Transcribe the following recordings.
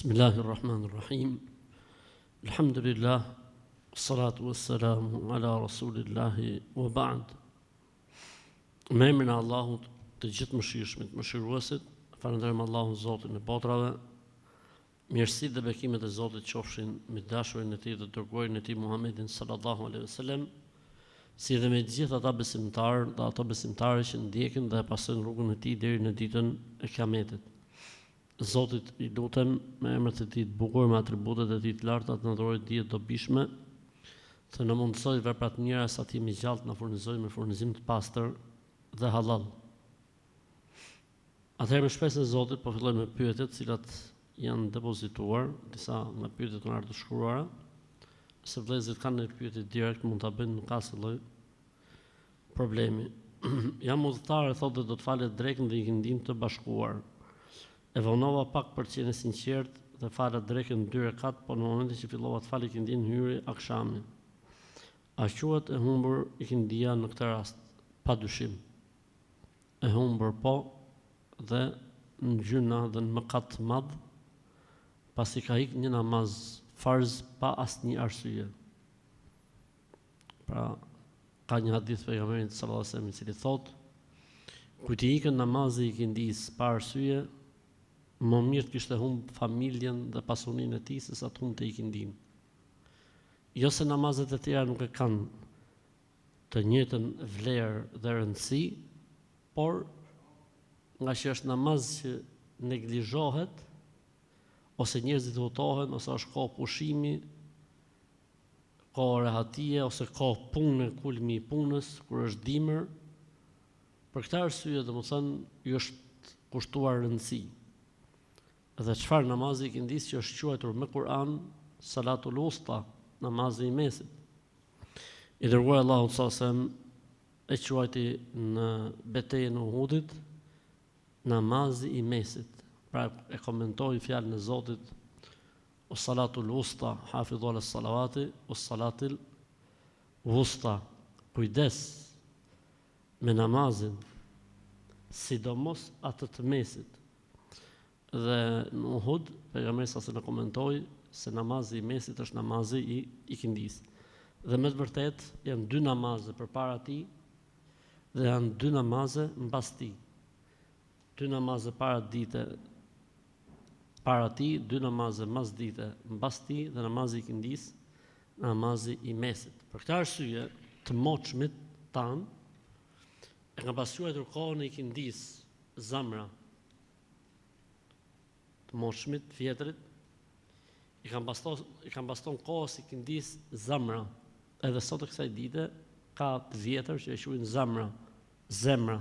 Bismillahirrahmanirrahim. Alhamdulillah, salatu wassalamu ala rasulillahi wa ba'd. Me emrin e Allahut, të gjithë mëshirshmit, mëshiruesit, falenderojmë Allahun Zotin e botrave. Mirësitë dhe bekimet e Zotit qofshin me dashurin e Tij dhe dërguarin e Tij Muhammedin sallallahu alaihi wasallam, si dhe me gjithë ata besimtarë dhe ato besimtare që ndjekin dhe pasojnë rrugën e Tij deri në ditën e Kiametit. Zotit i lutem me emrat e Tij të bukur, me atributet e Tij të larta, të na dhurojë dije të dobishme, të na mundsojë vepra të mira, sa të jemi gjallë, të na furnizojë me furnizim të pastër dhe halal. Atëherë me shpresën e Zotit po fillojmë me pyetjet, të cilat janë depozituar, disa nga pyetjet kanë ardhur të shkruara. Se vëllezërit kanë një pyetje direkt, mund ta bëjnë, nuk ka asnjë lloj problemi. Jam udhëtar, thotë, do të falet drekën dhe ikindin të bashkuar. E vonova pak për të qenë sinqert dhe fala drekën 2 rekat, por në momentin që fillova të fal ikindin hyri akshami. A quhet e humbur ikindia në këtë rast? Padyshim. E humbur po, dhe në gjyna dhe në mëkat të madh, pasi ka ikë një namaz farz pa asnjë arsye. Pra, ka një hadith pejgamberit sallallahu alajhi wasallam i cili thotë: kujt i ikën namazi i ikindis pa arsye, më mirë të kishte humb familjen dhe pasurinë e tij se sa të humbte ikindin. Jo se namazet e tjera nuk e kanë të njëjtën vlerë dhe rëndësi, por nga që është namaz që neglizhohet, ose njerëzit votohen, ose është kohë pushimi, kohë rehatie, ose kohë punë, kulmi i punës, kur është dimër, për këtë arsye domethënë ju është kushtuar rëndësi. Dhe çfarë namazi i ikindis që është quajtur me Kur'an salatul usta, namazi i mesit. I dërguari Allahu sallallahu alaihi wasallam e quajti në betejën e Uhudit namazi i mesit. Pra e komentoi fjalën e Zotit: o salatul usta, hafidhu ala salawati, o salatil usta. Kujdes me namazin, sidomos atë të mesit. Dhe në Uhud, pejgamberi sa se në komentoi se namazi i mesit është namazi i ikindis. Dhe me të vërtet janë 2 namaze përpara tij dhe janë 2 namaze mbas tij. 2 namaze para tij, 2 namaze mbas dite mbas tij, dhe namazi i ikindis, namazi i mesit. Për këtë arsye, të moçmit tan e kanë pasur kohën e ikindis zamra. Të moshmit, vjetrit, i kanë baston kohës i ikindis zamra. Edhe sot e kësaj dite ka të vjetër që e quajnë zamra, zemra.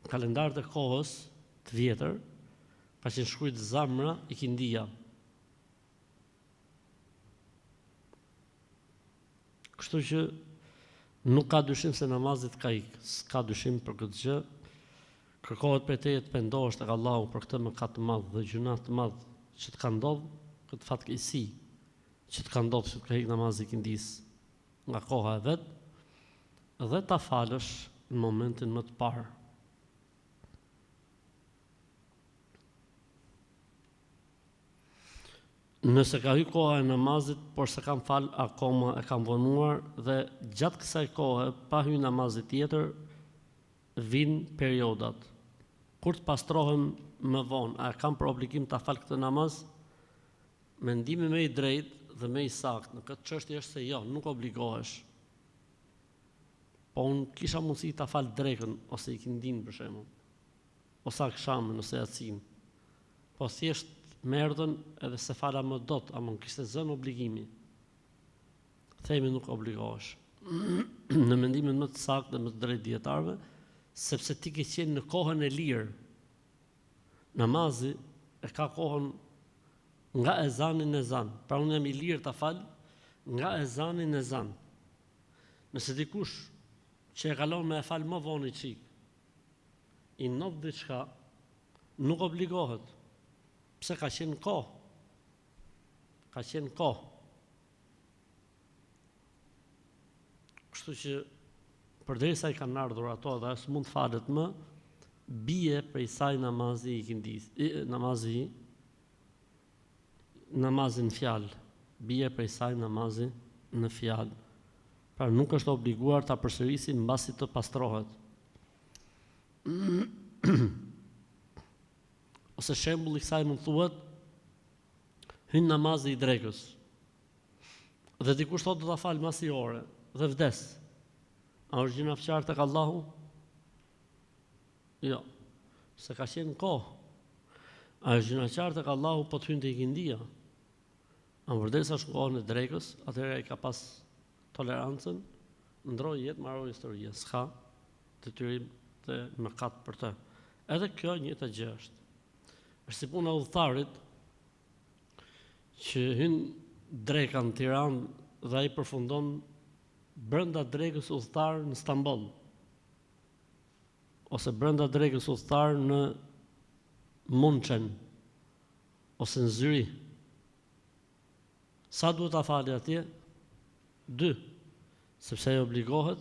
Kalendarët e kohës të vjetër ka qenë shkruajt zamra ikindia. Kështu që nuk ka dyshim se namazit ka ikë, s'ka dyshim për këtë gjë. Kërkohet për teje të pendohesh tek Allahu për këtë mëkat të madh dhe gjuna të madh që të ka ndodhur, këtë fatkeqësi që të ka ndodhur, që të ka ikë namazi i ikindis nga koha e vet, dhe ta falësh në momentin më të parë. Nëse ka hyrë koha e namazit, por se kam fal akoma, e kam vonuar, dhe gjatë kësaj kohe, pa hyrë namazi tjetër, vinë periodat. Kur të pastrohem më vonë, a kam për obligim ta fal këtë namaz? Mendimi më i drejtë dhe më i saktë në këtë çështje është se jo, nuk obligohesh. Po unë kisha mundësi ta fal drekën ose ikindin për shembull, ose akshamin ose yacin. Po thjesht më erdhën edhe se fala më dot, ama kishte zënë obligimi. Themi nuk obligohesh. Në mendimin më të saktë dhe më të drejtë dietarëve, sepse ti ke qenë në kohën e lirë. Namazi e ka kohën nga ezani në ezan. Pra unë jam i lirë ta fal nga ezani në ezan. Nëse dikush që e kalon me e fal më vonë i çik, i not diçka, nuk obligohet. Pse ka qenë kohë? Ka qenë kohë. Kështu që përderisa i kanë ardhur ato dhe as mund të falet më, bie prej saj namazi i ikindis, namazi namazin në fjalë, bie prej saj namazi në fjalë. Pra nuk është obliguar ta përsërisi mbasi të pastrohet. Ose shembulli i kësaj mund thuhet, hyn namazi i drekës. Dhe dikush thotë do ta fal mbasi ore dhe vdes. A është gjinafçar tek Allahu? Jo. Se ka qenë kohë. A është gjinaqar tek Allahu po të hynte ikindia? A vërtetësa shkohen e drekës, atëherë ai ka pas tolerancën, ndroi jetë, mbaroi historia, s'ka detyrim të mëkat për të. Edhe kjo njëjta gjë është. Është si puna e udhëtarit që hyn dreka në Tiranë dhe ai përfundon brenda drekës udhëtar në Stamboll. Ose brenda drekës udhëtar në Munchen ose në Zyri. Sa duhet ta falë atje? 2. Sepse ai obligohet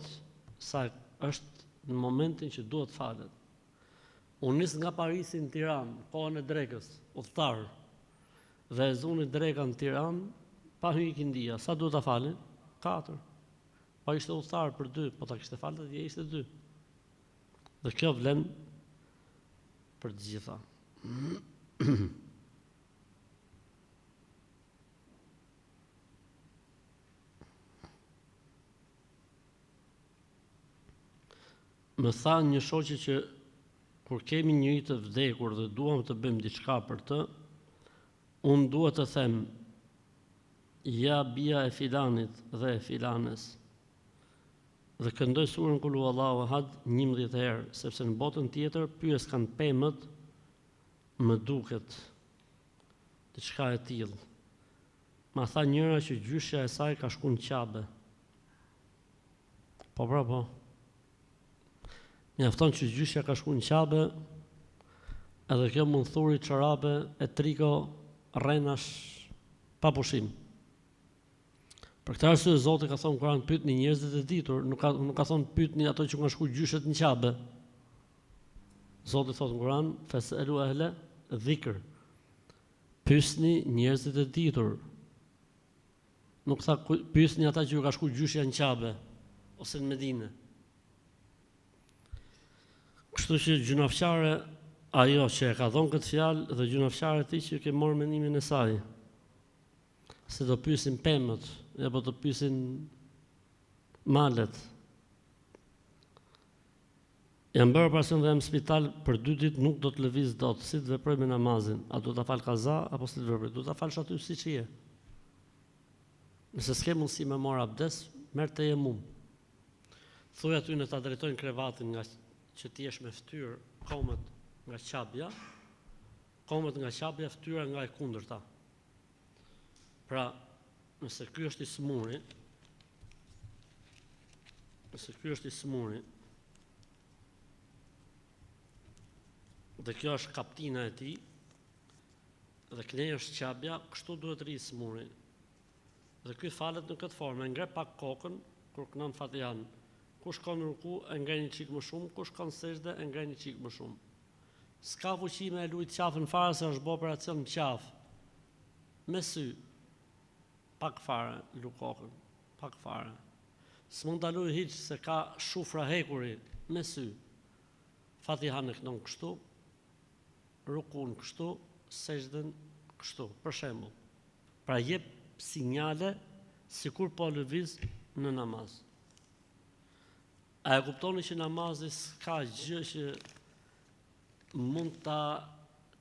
sa është në momentin që duhet falet. Unë nis nga Parisi në Tiranë, kohën e drekës, udhëtar, dhe e zuni dreka në Tiranë, pa hyrë ikindia. Sa duhet ta falë? 4. Pa ishte udhëtar për 2, po ta kishte falë atje ishte 2. Dhe kjo vlen për të gjitha. Më tha një shoqe që kur kemi njëri të vdekur dhe duam të bëjmë diçka për të, unë duhet të them ja bia e filanit dhe e filanes dhe këndoj surën Kul Huwallahu Ahad 11 herë, sepse në botën tjetër pyes kanë pemët, më duket diçka e tillë. Ma tha njëra që gjyshja e saj ka shku në Qabe. Po pra po. Mjafton që gjyshja ka shku në Qabe, edhe kjo mund thuri çorape e triko rrenash pa pushim. Për këtë arsye Zoti ka thonë Kur'an, pyetni njerëzit e ditur, nuk ka thonë pyetni ato që kanë shku gjyshet në Qabe. Zoti thotë në Kur'an, fas'alu ahla dhikr. Pyesni njerëzit e ditur. Nuk tha pyesni ata që ju ka shku gjyshja në Qabe ose në Medinë. Kështu që gjunafçare ajo që e ka thonë këtë fjalë dhe gjunafçare ti që ke marrë mendimin e saj. Se do pyesin pemët, apo do pyesin malet. Jam bërë operacion dhe jam në spital për 2 ditë, nuk do të lëviz dot, si të veproj me namazin, a do ta fal kaza apo si të veproj? Do ta falsh aty siç je. Nëse s'ke mundësi me marr abdes, merr tejemum. Thuaj aty në ta drejtojnë krevatin nga që ti jesh me fytyrë, komët nga qabja, fytyra nga e kundërta. Pra, nëse ky është i smuri, dhe kjo është kaptina e tij, dhe knej është qabja, kështu duhet rri smuri. Dhe ky falet në këtë formë, ngre pak kokën kur kënon Fatihan. Kush ka në ruku e ngre një çik më shumë, kush ka në sejdë e ngre një çik më shumë. S'ka fuqi me lut qafën fare se është bë operacion në qafë. Me sy. Pak fare lu kokën, pak fare. S'mund ta luaj hiç se ka shufra hekuri me sy. Fatihan e kënon kështu, rukun kështu, sejdën kështu, për shembull. Pra jep sinjale sikur po lëviz në namaz. A e kuptoni që namazi s'ka gjë që mund ta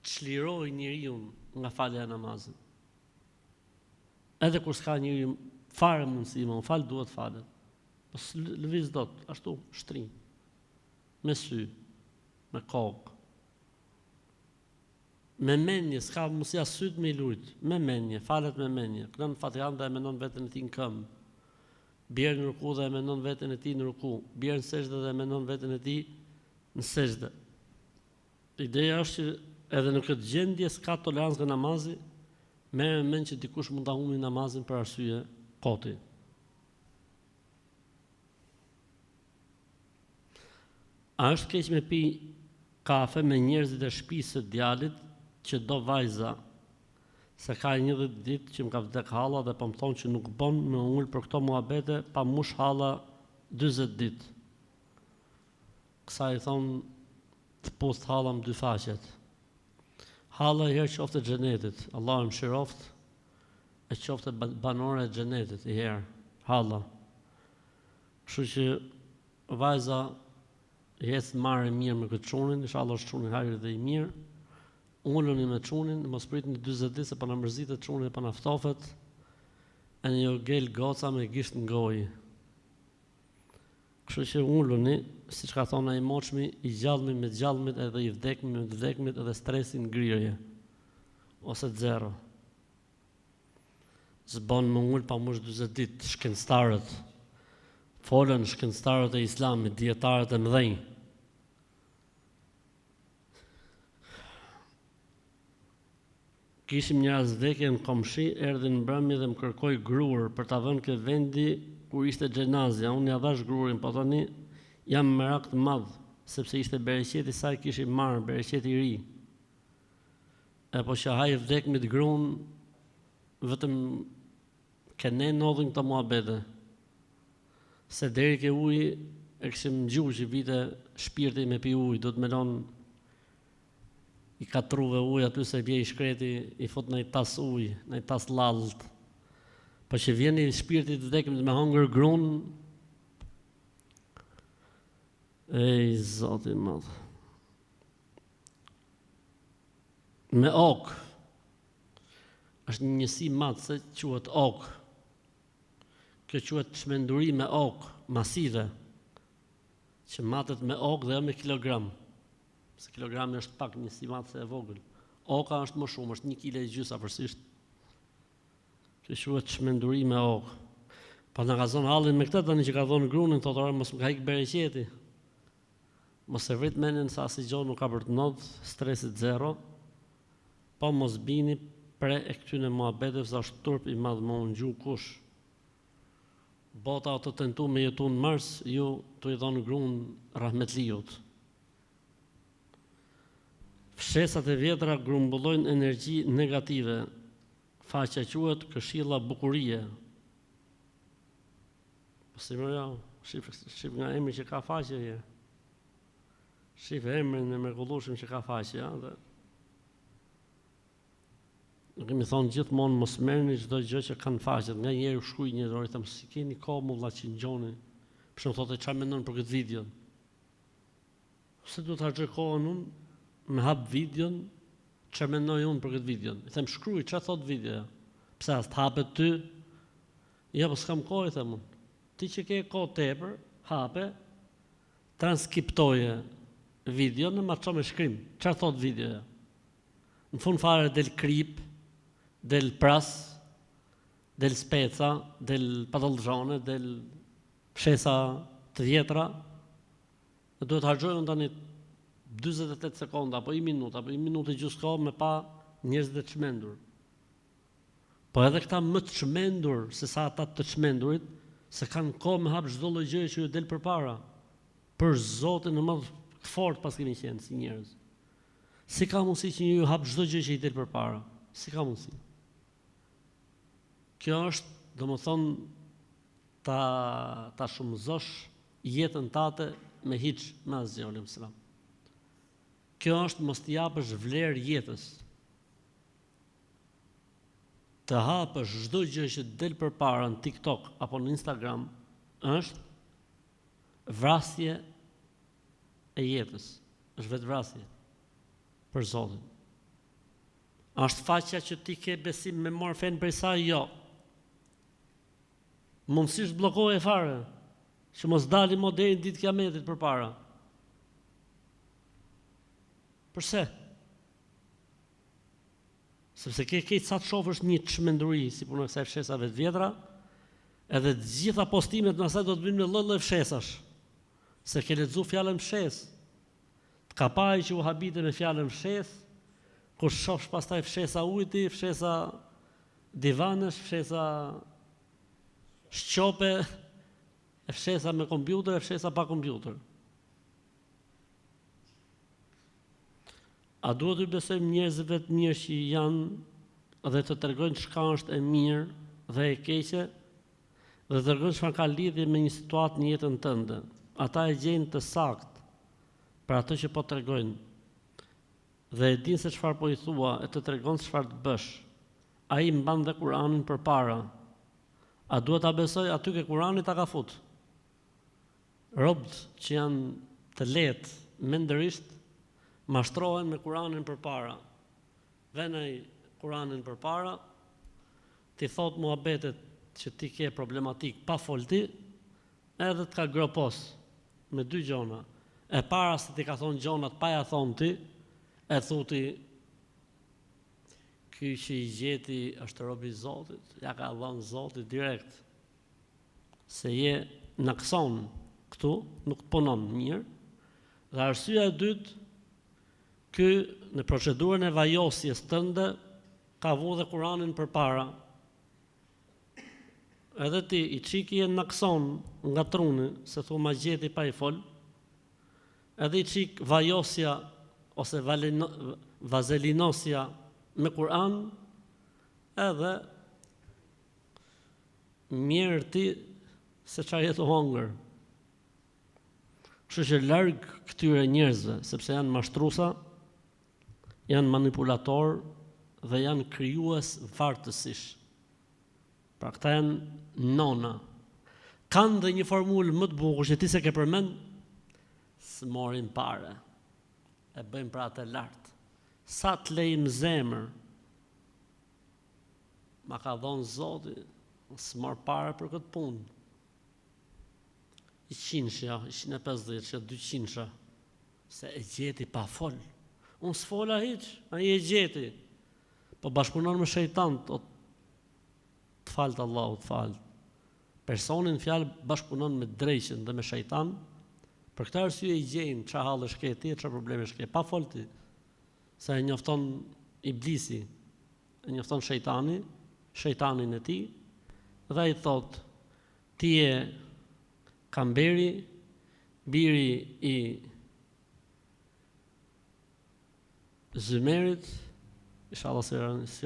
çliroj njeriu nga falja e namazit. Edhe kur s'ka njeriu fare mundësi, më fal duhet falet. Po lëviz dot, ashtu, shtrin. Me sy, me kokë. Me menje, s'ka mundësi as syt me lut, me menje, falet me menje. Kënon Fatihan dhe e mendon veten e tij në këmbë. Bjerë në ruku dhe e mendon veten e tij në ruku. Bjerë në sejdë dhe e mendon veten e tij në sejdë. Ideja është që edhe në këtë gjendje s'ka tolerancë nga namazi, merr mend që dikush mund ta humbi namazin për arsye koti. A është keq me pi kafe me njerëzit e shtëpisë së djalit që do vajza, se ka 11 ditë që më ka vdek halla dhe po më thonë që nuk bën me ullë për këto muhabete pa mush halla 40 ditë. Kësa i thonë të post halla më 2 faqet. Halla i herë qofte xhenetit, Allah më shiroft, e qofte banore e xhenetit i herë, halla. Kështu që vajza jetë marrë mirë me këtë çunin, inshallah është çuni hajër dhe i mirë. Ulluni me çunin, mos pritni 40 ditë se po na mërzitet çuni e po na ftofet. E në jo gel goca me gisht në gojë. Kështu që ulluni, siç ka thonë ai moçmi, i gjallëmi me gjallëmit edhe i vdekmi me vdekmit edhe stresin ngrirje. Ose zero. Zbon me ull pa mush 40 ditë, shkencëtarët. Folën shkencëtarët e Islamit, dietarët e mëdhenj. Kishim një asvdekje në komshi, erdhi në mbrëmje dhe më kërkoi gruar për ta vënë ke vendi kur ishte xhenazja. Unë ja dhash gruarin, po tani jam merak të madh, sepse ishte bereqeti saj kishim marrë, bereqeti i ri. E po që haj vdekmit gruan, vetëm ke ne nodhin këto muhabete. Se deri ke uji e kishim ngjuar që vite shpirti me pi ujë, do të melon i katruve ujë aty se bje i shkreti, i fut në i tas ujë, në i tas lallët. Po që vjen i shpirtit të vdekmit me hongër grun, ej, Zoti madh. Me ok, është një njësi madh se quhet ok. Kjo quhet çmenduri me ok, masive, që matet me ok dhe jo me kilogram. Se kilogrami është pak një simat se e vogël. Oka është më shumë, është 1,5 kg afërsisht. Kjo quhet çmenduri me ok. Pa na ka zonë hallin me këtë tani që ka thonë grunin, thotë ora mos më ka ik bereqeti. Mos e vrit mendjen se asnjë gjë nuk ka për të ndodhur, stresit zero. Po mos bini pre e këtyne muhabeteve se është turp i madh më unë gju kush. Bota të tentu me jetu në Mars, ju të i dhonë gruan rahmetliut. Fshesat e vjetra grumbullojnë energji negative. Faqja quhet këshilla bukurie. Po si më ja, shif nga emri që ka faqe je. Shif emrin e mrekullueshëm që ka faqe, ja, dhe ne kemi thonë gjithmonë mos merrni çdo gjë që kanë faqet. Nga njëri u shkruaj një dorë, them si keni kohë mulla që ngjoni. Për shembull thotë çfarë mendon për këtë video. Se do të harxoj kohën unë me hap videon, që mendoj unë për këtë videon. I them shkruaj çfarë thot videoja. Pse as të hapet ty? Ja, po s'kam kohë, them unë. Ti që ke kohë tepër, hape, transkriptoje videon në ma ço me shkrim. Çfarë thot videoja? Në fund fare del krip, del pras, del speca, del padallxhone, del fshesa të vjetra. Dhe duhet harxojnë tani 48 sekonda, apo 1 minutë, apo 1 minutë e gjysmë kohë me pa njerëz të çmendur. Po edhe këta më të çmendur se sa ata të çmendurit, se kanë kohë me hap çdo lloj gjëje që ju del përpara. Për Zotin në më fort pas kemi qenë si njerëz. Si ka mundësi që ju hap çdo gjë që i del përpara? Si ka mundësi? Kjo është, domethënë, ta shumëzosh jetën tate me hiç me asgjë, alayhis salam. Kjo është mos t'i japësh vlerë jetës. Të hapësh çdo gjë që del përpara në TikTok apo në Instagram është vrasje e jetës. Është vetë vrasje për Zotin. Është faqja që ti ke besim me marr fen prej saj, jo. Mundësisht bllokoje fare, që mos dali më deri në ditë kiametit përpara. Përse? Sepse ke sa të shofësh një çmenduri si punë kësaj fshesave të vjetra, edhe të gjitha postimet në asaj do të bëjmë në lloj-lloj fshesash. Se ke lexuar fjalën fshes. Të kapaj që u habite me fjalën fshes, kur shohsh pastaj fshesa ujiti, fshesa divanesh, fshesa shqope, fshesa me kompjuter, fshesa pa kompjuter. A duhet të besojmë njerëzve të mirë që janë dhe të tregojnë çka është e mirë dhe e keqe, dhe të tregojnë çfarë ka lidhje me një situatë në jetën tënde. Ata e gjejnë të saktë për atë që po tregojnë. Dhe e din se çfarë po i thua, e të tregon se çfarë të bësh. Ai mban dhe Kur'anin përpara. A duhet ta besoj aty ke Kur'ani ta ka fut? Robët që janë të lehtë mendërisht mashtrohen me Kur'anin përpara. Vjen ai Kur'anin përpara, ti thot muhabetet që ti ke problematik pa folti, edhe të ka gropos me dy gjona. E para se ti ka thonë gjonat pa ja thonë ti, e thuti ky që i gjeti është robi i Zotit, ja ka dhënë Zoti direkt. Se je nakson këtu, nuk punon mirë. Dhe arsyeja e dytë, ky në procedurën e vajosjes tënde ka vu dhe Kur'anin përpara. Edhe ti i çiki e nakson nga truni, se thu ma gjeti pa i fol. Edhe i çik vajosja ose vazelinosja me Kur'an, edhe mirë ti se çfarë jetë hongër. Kështu që larg këtyre njerëzve, sepse janë mashtruesa, janë manipulator dhe janë krijues vartësish. Pra këta janë nona. Kanë dhe një formulë më të bukur që ti se ke përmend, s'morin pare. E bëjmë pra të lartë. Sa të lejmë zemër, ma ka dhonë Zoti, s'mor pare për këtë punë. 100, 150, 200, se e gjeti pa fol. Unë s'fola hiq, a i e gjeti. Po bashkëpunon me shejtan, të falët Allahu, të falët. Personin fjalë bashkëpunon me drejqen dhe me shejtan, për këtë arsye i gjejnë çfarë hallë shke ti, çfarë probleme shke, pa fol ti. Se e njofton iblisi, e njofton shejtanin e ti, dhe i thot, ti e Kamberi, biri i Zymerit, inshallah se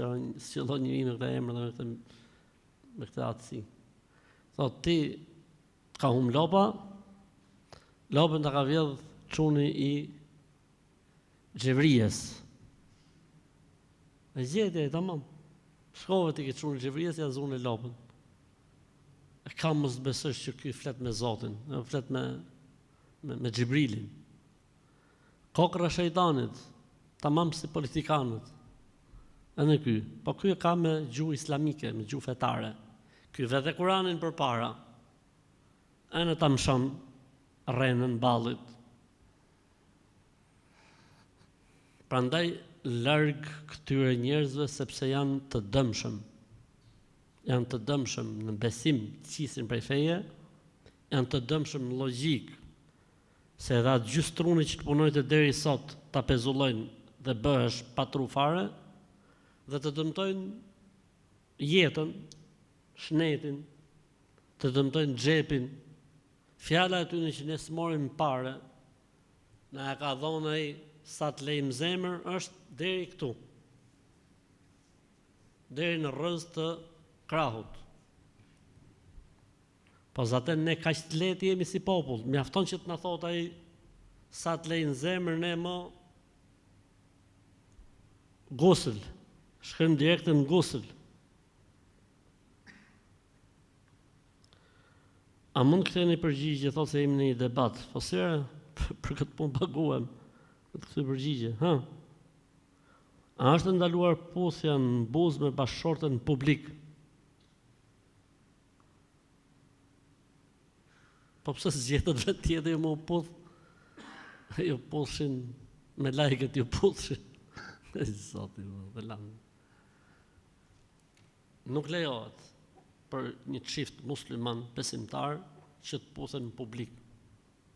qëllon njëri me këtë emër dhe me këtë atësi. Thot, ti ka hum lopa, lopën të ka vjedh çuni i Xhevrijes. E gjetje, tamam. Shkove ti ke çuni i Xhevrijes, ja zunë lopën. E ka mos besësh që ky flet me Zotin, flet me Xhibrilin. Kokra shejtanit, tamam si politikanët. Edhe ky, po ky e ka me gjuhë islamike, me gjuhë fetare. Ky vete Kur'anin përpara. Ana ta mshon rrenën ballit. Prandaj larg këtyre njerëzve sepse janë të dëmshëm. Janë të dëmshëm në besim, qisin prej feje, janë të dëmshëm në logjik, se edhe atë gjysë truni që të punojtë deri sot ta pezullojnë dhe bëhesh pa tru fare, dhe të dëmtojnë jetën, shnetin, të dëmtojnë xhepin. Fjala e tyre që ne s'morim pare, na e ka dhonë ai sa të lejmë zemër, është deri këtu. Deri në rrëz të krahut. Po zaten ne kaq të lehtë jemi si popull, mjafton që të na thot ai sa të lejnë zemër, ne mo gusl, shkojmë direkt në gusl. A mund këtë një përgjigje, thot se jemi në një debat, po sire, për këtë punë paguhem, këtë përgjigje, ha? A është ndaluar puthja në buzë me bashkëshorten publik? Po pëse zgjetët vetë tjetë ju më puth, ju puthin me lajket ju puthin. Zoti, dhe lanë. Nuk lejohet për një çift musliman besimtar që të puthen në publik.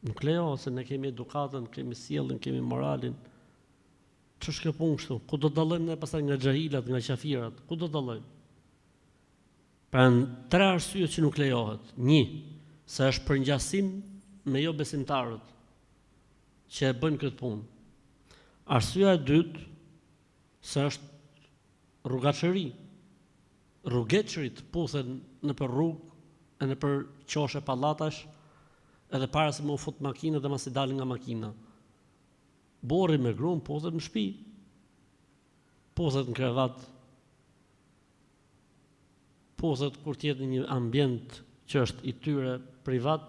Nuk lejohet, se ne kemi edukatën, kemi sjelljen, kemi moralin. Ç'është kjo punë kështu? Ku do dallojmë ne pastaj nga xhahilat, nga qafirat? Ku do dallojmë? Pra tre arsye që nuk lejohet. 1, se është përngjasim me jo besimtarët që e bëjnë këtë punë. Arsyeja e dytë, se është rrugaçëri, rrugeçërit puthen në për rrugë e në për qoshe pallatash, edhe para se më u fut makina dhe masi dalin nga makina. Borri me gruan puthet në shtëpi, puthet në krevat, puthet kur tjetë një ambient që është i tyre privat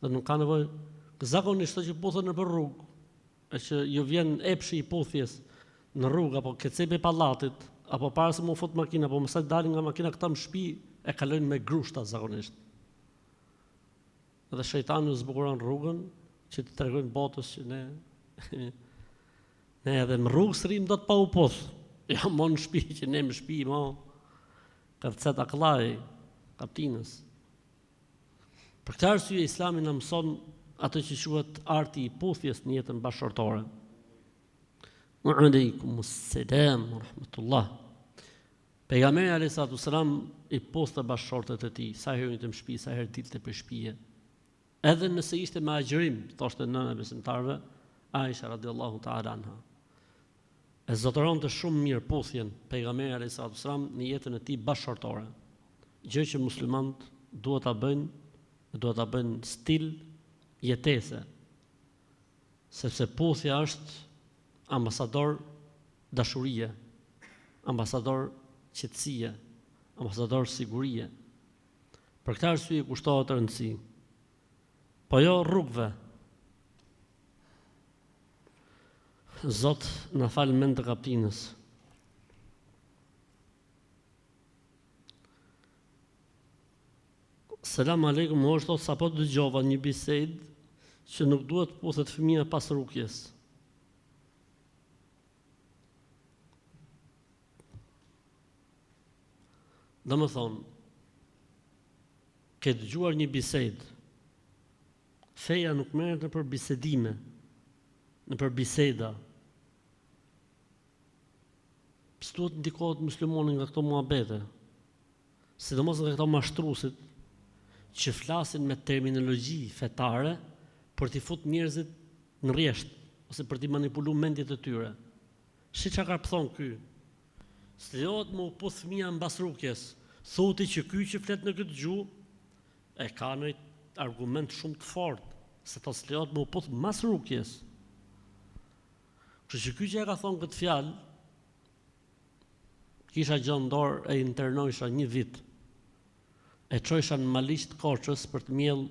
dhe nuk ka nevojë. Zakonisht që puthet në për rrugë, e që ju vjen epshi i puthjes në rrugë apo kecepi i pallatit, apo para se më fut makina, apo mësa dalin nga makina këta në shtëpi e kalojnë me grushta zakonisht. Edhe shejtani u zbukuron rrugën që të tregojnë botës që ne edhe në rrugë srim do të pa u puth. Ja mo në shtëpi që ne në shtëpi mo kërcet akllaj kaptinës. Për këtë arsye Islami na mëson atë që quhet arti i puthjes në jetën bashkëtorë. Wa alaykumus salam wa rahmatullah. Pejgamberi alayhis salam i puthte bashkëshortet e tij, sa herë të në shtëpi, sa herë dilte për shtëpie. Edhe nëse ishte me agjërim, thoshte nëna e besimtarëve, Aisha radiallahu ta'ala anha. E zotëronte shumë mirë puthjen pejgamberi alayhis salam në jetën e tij bashkëtorë. Gjë që muslimanët duhet ta bëjnë stil jetese, sepse puthja është ambasador dashurie, ambasador qetësie, ambasador sigurie. Për këtë arsye kushtohet rëndësi. Po jo rrugëve. Zot na fal mend të kaptinës. Selam aleikum, është thot sapo dëgjova një bisedë që nuk duhet të puthet fëmia pas rukjes. Dhe më thonë, ke dëgjuar një bisedë, feja nuk merret në për bisedime, në për biseda. S'duhet ndikohet muslimanin nga këto muhabete, sidomos nga këto mashtruesit që flasin me terminologji fetare për t'i fut njerëzit në rresht ose për t'i manipuluar mendjet e tyre. Si çka ka thon ky? S'lejohet më u puth fëmia mbas rukjes. Thotë që ky që flet në këtë gjuhë e ka një argument shumë të fortë se të s'lejohet më u puth mbas rukjes. Kështu që ky që e ka thonë këtë fjalë, kisha gjën dorë e internojsha një vit. E çojsha në Maliq të Korçës për të mjell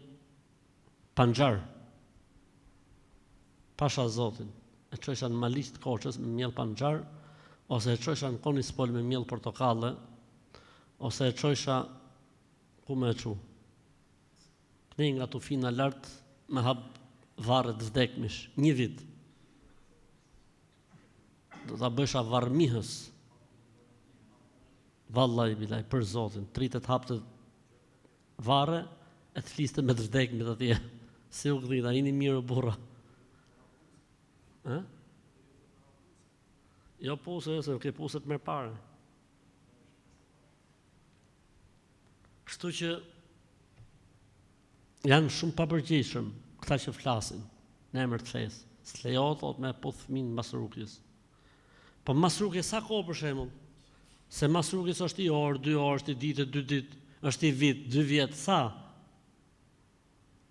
panxhar. Pasha Zotin. E çojsha në Maliq të Korçës me mjell panxhar, ose e çojsha në Konispol me mjell portokalle, ose e çojsha ku më e çu. Ne nga tufina lart me hap varre të vdekmish, një vit. Do ta bësha varmihës. Vallahi bilaj për Zotin, tritet hapte varre e të fliste me të vdekmit atje. Si u gdhita, jini mirë burra. Jo puse, se ke puset me pare. Kështu që janë shumë papërgjegjshëm këta që flasin në emër të fesë. S'lejohet thot me puth fëmin mbas rukjes. Po mbas rukjes sa kohë për shembull? Se mbas rukjes është i orë, 2 orë, është i ditë, 2 ditë, është i vit, 2 vjet, sa?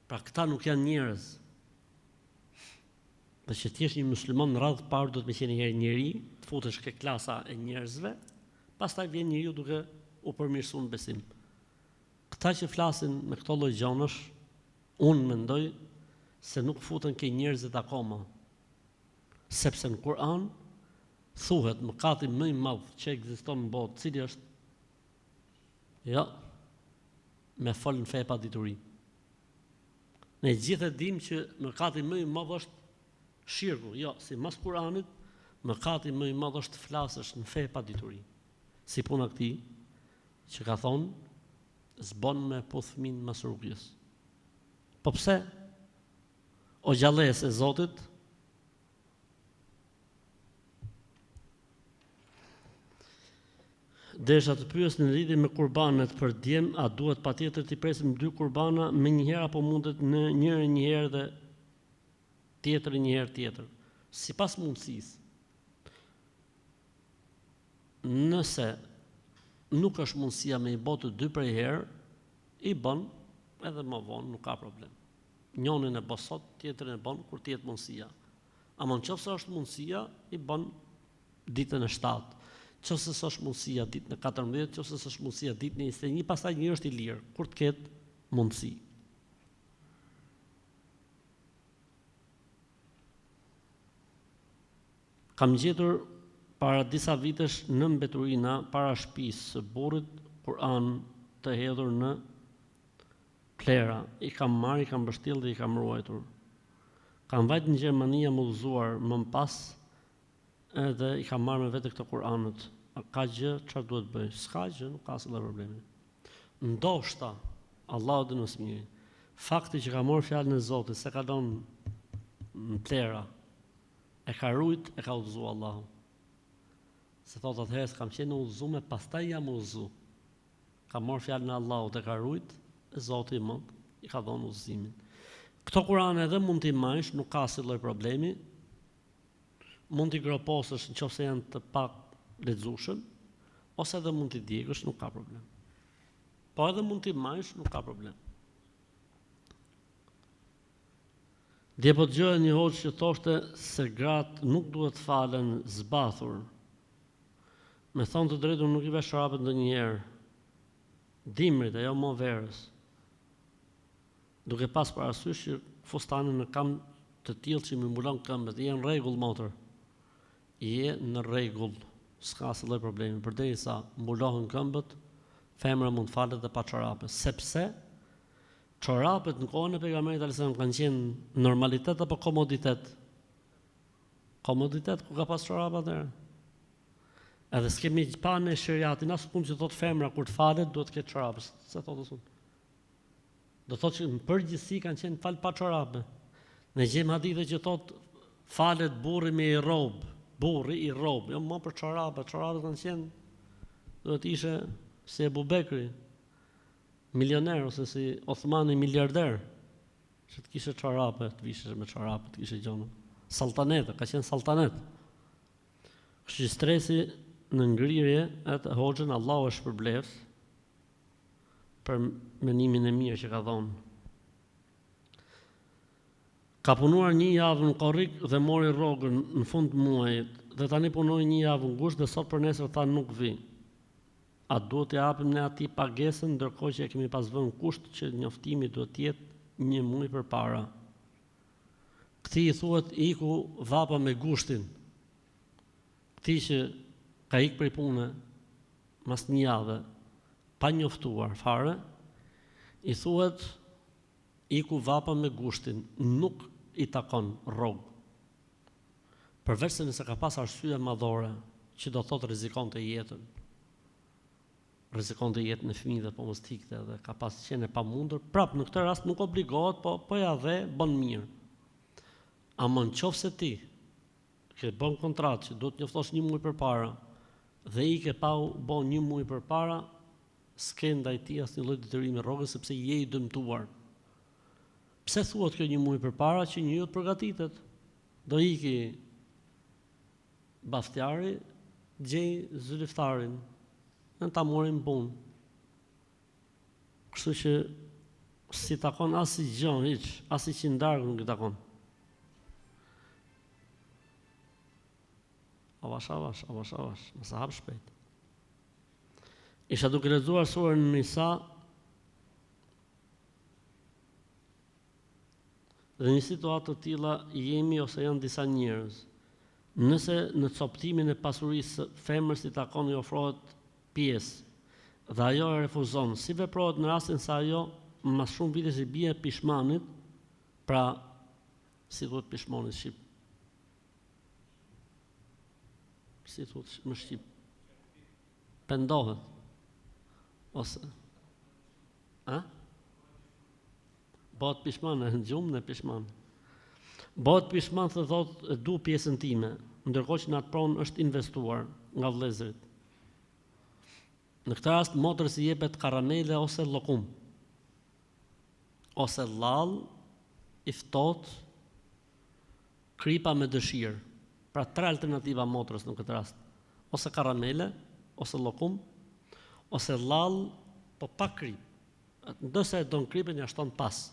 Pra këta nuk janë njerëz. Dhe që t'jesh një musliman në radhë parë do të me qenë njeri, të futesh ke klasa e njerëzve, pastaj vjen njeriu duke u përmirësuar në besim. Këta që flasin me këto lloj gjonash, unë mendoj se nuk futen ke njerëzit akoma. Sepse në Kur'an thuhet mëkati më i madh që ekziston në botë, cili është? Jo, me fol në fe pa dituri. Ne gjithë e dim që mëkati më i madh është shirku, jo, si mas Kur'anit, mëkati më i madh është flasësh në fe pa dituri. Si puna këtij që ka thonë, zbon me puth fëmin mas rukjes. Po pse? O gjallës e Zotit, desha të pyes në lidhje me kurbanet për djem, a duhet patjetër t'i presim 2 kurbana me njëherë apo mundet në njërin një herë dhe tjetër një herë tjetër, sipas mundësisë. nëse nuk është mundësia me i bë të dy prej herë, i bën edhe më vonë, nuk ka problem. Njënin e bën sot, tjetrin e bën kur të jetë mundësia. Ama nëse është mundësia, i bën ditën e 7. Nëse s'është mundësia ditën e 14, nëse s'është mundësia ditën e 21, pastaj njëri është i lirë kur të ketë mundësi. Kam gjetur para disa vitesh në mbeturina para shtëpisë së burrit Kur'an të hedhur në plera. I kam marrë, i kam mbështjellë dhe i kam ruajtur. Kam vajt në Gjermani, jam udhëzuar më pas edhe i kam marrë me vete këto Kur'anët. A ka gjë, çfarë duhet bëj? S'ka gjë, nuk ka asnjë problemi. Ndoshta Allahu dhe nësë mirë, fakti që ka marrë fjalën e Zotit, se ka lënë në plera, e ka rujt, e ka udhëzuar Allahu. Se thot atëherë s'kam qenë udhëzume, pastaj jam udhëzu. Ka marrë fjalën e Allahut, e ka rujt, e Zoti i ka dhënë udhëzimin. Këto Kur'ane edhe mund t'i marrësh, nuk ka asnjë lloj problemi. Mund t'i groposësh nëse janë të pak lexueshëm, ose edhe mund t'i djegësh, nuk ka problem. Po edhe mund t'i marrësh, nuk ka problem. Dje po dëgjoja një hoxh që thoshte se gratë nuk duhet falen zbathur. Me thonë të drejtën, nuk i vesh çorapet ndonjëherë. Dimrit, ajo më verës. Duke pas parasysh që fustanin në kam të tillë që më mbulon këmbët, je në rregull motor. Je në rregull, s'ka asnjë lloj problemi. Përderisa mbulohen këmbët, femra mund falet dhe pa çorape, sepse çorapet në kohën e pejgamberit sallallahu alajhi wasallam kanë qenë normalitet apo komoditet? Komoditet, ku ka pas çorap atëherë? Edhe s'kemi pa në shariatin as punë që thot femra kur të falet duhet të ketë çorape, se thotë asun. Do thotë që në përgjithësi kanë qenë fal pa çorape. Ne gjejmë hadithe që thot falet burri me i rrob, burri i rrob, jo më për çorape, çorapet kanë qenë duhet ishe si Ebu Bekri, milioner, ose si Othmani miliarder, që të kishe çorape, të vishe me çorape, të kishe gjona. Saltanete, ka qenë saltanet. Kështu që stresi në ngrirje, atë hoxhën Allahu e shpërbleft për menimin e mirë që ka thonë. Ka punuar një javë në Korrik dhe mori rrogën në fund të muajit, dhe tani punoi një javë në gusht dhe sot për nesër tha nuk vi. A duhet të japim ne atij pagesën, ndërkohë që e kemi pas vënë kusht që njoftimi duhet të jetë një muaj përpara. Këtij i thuhet iku vapa me gushtin. Këtij që ka ikë prej pune mas një javë, pa njoftuar fare, i thuhet iku vapa me gushtin, nuk i takon rrogë. Përveç se nëse ka pas arsye madhore, që do thotë rrezikonte jetën. Rrezikonte jetën e fëmijëve, po mos tikte dhe ka pas qenë e pamundur, prap në këtë rast nuk obligohet, po ja dhe bën mirë. Ama nëse ti që bën kontratë që duhet njoftosh një muaj përpara dhe i ke pa u bën një muaj përpara, s'ke ndaj tij asnjë lloj detyrimi rrogës sepse je i dëmtuar. Pse thuhet kjo një muaj përpara që njeriu të përgatitet? Do iki baftjari, gjej zyriftarin, në ta morin punë. Kështu që si takon asnjë gjë, hiç, asnjë qindarg nuk i takon. Avash, mos e hap shpejt. Isha duke lexuar surën Nisa dhe në situatë të tilla jemi ose janë disa njerëz. Nëse në coptimin e pasurisë femrës i takon i ofrohet pjesë dhe ajo e refuzon, si veprohet në rastin se ajo mas shumë vitesh i bie pishmanit, pra si thuhet pishmoni në shqip? Si thuhet në shqip? Pendohet. Ose bëhet pishman, në gjumë në pishman. Bëhet pishman të thotë e du pjesën time, ndërkohë që në atë pronë është investuar nga vëllezërit. Në këtë rast motrës i jepet karamele ose llokum. Ose llall i ftohtë, kripa me dëshirë. Pra tre alternativa motrës në këtë rast. Ose karamele, ose llokum, ose llall, po pa krip. Ndërsa e don kripin ja shton pas.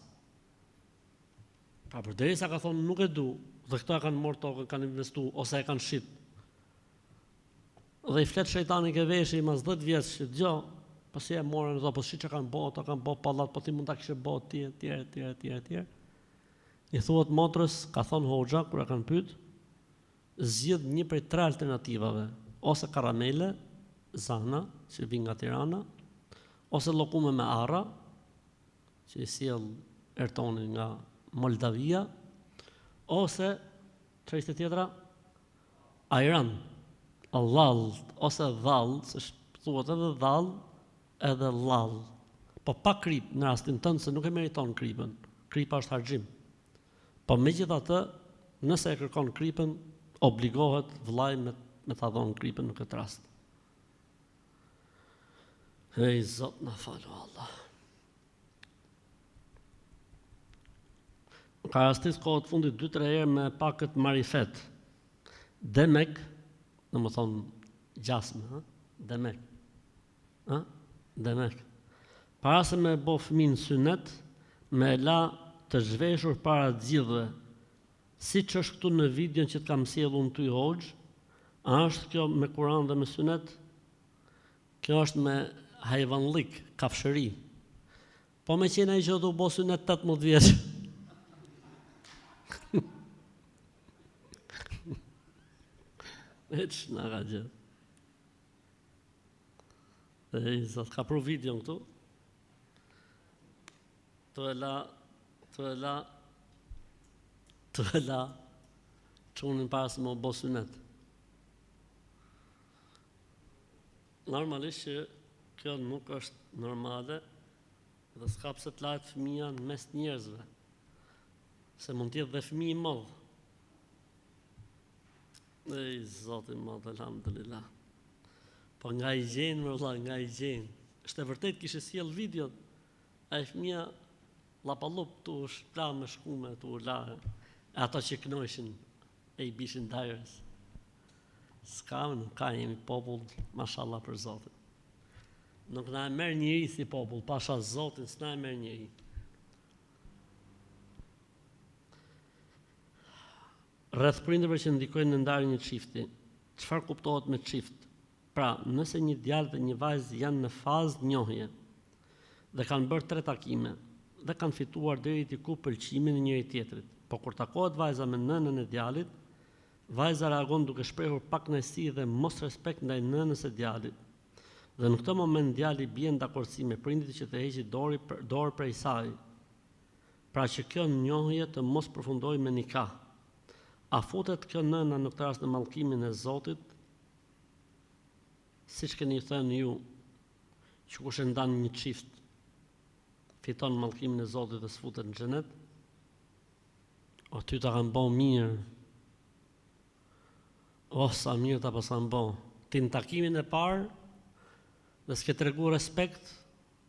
Pra përderisa ka thonë nuk e du, dhe këta kanë marrë tokën, kanë investu, ose e kanë shit. Dhe i flet shejtani ke veshi mas 10 vjeç që dëgjo, pasi e morën ato, po që kanë bërë, ato kanë bërë pallat, po ti mund ta kishe bërë tjerë. I thuhet motrës, ka thonë hoxha kur e kanë pyet, zgjidh një prej 3 alternativave, ose karamele, zana, që vin nga Tirana, ose llokume me arra, që i sjell Ertoni nga Moldavia, ose çfarë ishte tjetra? Ajran, llall ose dhall, se thuhet edhe dhall, edhe llall. Po pa krip në rastin tënd se nuk e meriton kripën. Kripa është harxhim. Po megjithatë, nëse e kërkon kripën, obligohet vllai me ta dhënë kripën në këtë rast. Hej Zot na fal Allah. Ka rastis kohët fundit 2-3 herë me pakët marifet. Demek, në më thonë gjasme, demek. Demek. Para se me bo fëmin synet, me la të zhveshur para gjithve, si që është këtu në videon që të kam sjellur unë ty hoxh, a është kjo me Kur'an dhe me synet? Kjo është me hajvanlik, kafshëri. Po me qenë ai që do bo synet 18 vjeç. E që nga ka gjithë. E Zot, ka pru videon këtu. Të e la çunin para se më bo synet. Normalisht që kjo nuk është normale dhe s'ka pse të lahet fëmia në mes njerëzve. Se mund t'jetë dhe fëmijë i madh. Ej, Zoti i madh, alhamdulillah. Po nga i gjenë, më vëlla, nga i gjenë. Është e vërtet kishe sjell video. Ai fëmia lapallup tu shpla me shkume, tu la. Ato që kënojshin e i bishin dajrës. S'ka, nuk ka, jemi popull, mashallah për Zotin. Nuk na e merr njëri si popull, pasha Zotin, s'na e merr njëri. Rreth prindërve që ndikojnë në ndarjen e çifti, çfarë kuptohet me çift? Pra, nëse një djalë dhe një vajzë janë në fazë njohje dhe kanë bërë 3 takime dhe kanë fituar deri diku pëlqimin e njëri tjetrit, po kur takohet vajza me nënën e djalit, vajza reagon duke shprehur pak kënaqësi dhe mos respekt ndaj nënës së djalit. Dhe në këtë moment djali bie në dakordsi me prindit që të heqë dorë prej saj. Pra që kjo njohje të mos përfundojë me nikah. A futet kjo nëna në këtë rast në mallkimin e Zotit? Siç keni thënë ju, që kush e ndan një çift fiton mallkimin e Zotit dhe s'futet në xhenet? O ty ta kanë bo mirë. O sa mirë ta pasan bo. Ti në takimin e parë dhe s'ke tregu respekt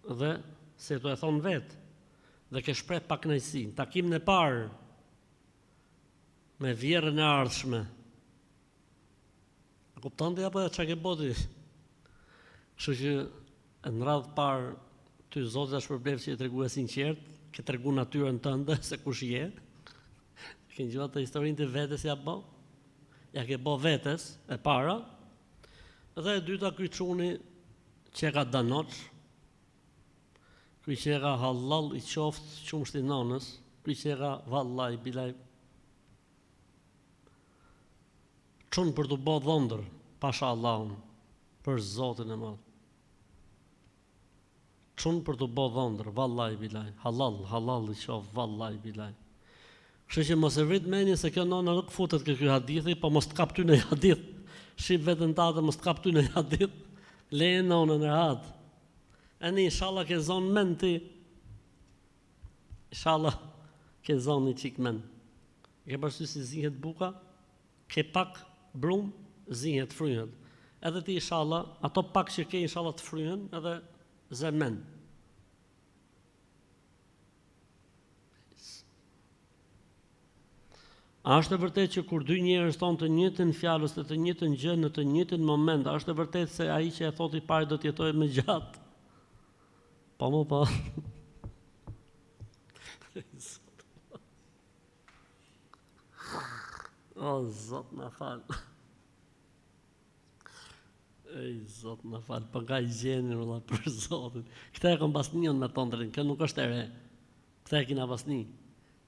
dhe se tu e thonë vetë dhe ke shpreh pak kënaqësi. Në takimin e parë me vjerën e ardhshme. A kupton ti apo çka ke boti? Kështu që në radhë parë ty Zoti është shpërblev që e tregu e sinqert, ke tregu natyrën tënde se kush je. Ke ngjuar të historinë të vetes ja bo? Ja ke bo vetes e para. Dhe e dyta ky çuni që ka danoç. Ky që ka halal i qoftë qumshti nonës, ky që ka vallahi bilaj çun për të bë dhëndër, pasha Allahun, për Zotin e madh. Çun për të bë dhëndër, vallahi bilaj, halal i qoftë, vallahi bilaj. Kështu që mos e vrit mendjen se kjo nona nuk futet ky hadithi, po mos të kap ty në hadith. Shih veten tate, mos të kap ty në hadith. Leje nonën rahat. Ani inshallah ke zon mend ti. Inshallah ke zon një çik mend. Ke parasysh si zihet buka? Ke pak brum, zihet fryhet. Edhe ti inshallah, ato pak që ke inshallah të fryhen, edhe zë mend. A është e vërtet që kur dy njerëz thonë të njëjtën fjalë ose të njëjtën gjë në të njëjtin moment, a është e vërtet se ai që e thotë i pari do të jetojë më gjatë? Po më po. O, Zot na fal. Ej, Zot na fal, po nga i gjeni valla për Zotin. Këta e kanë basnion me tondrin, kjo nuk është e re. Këta e kina basni.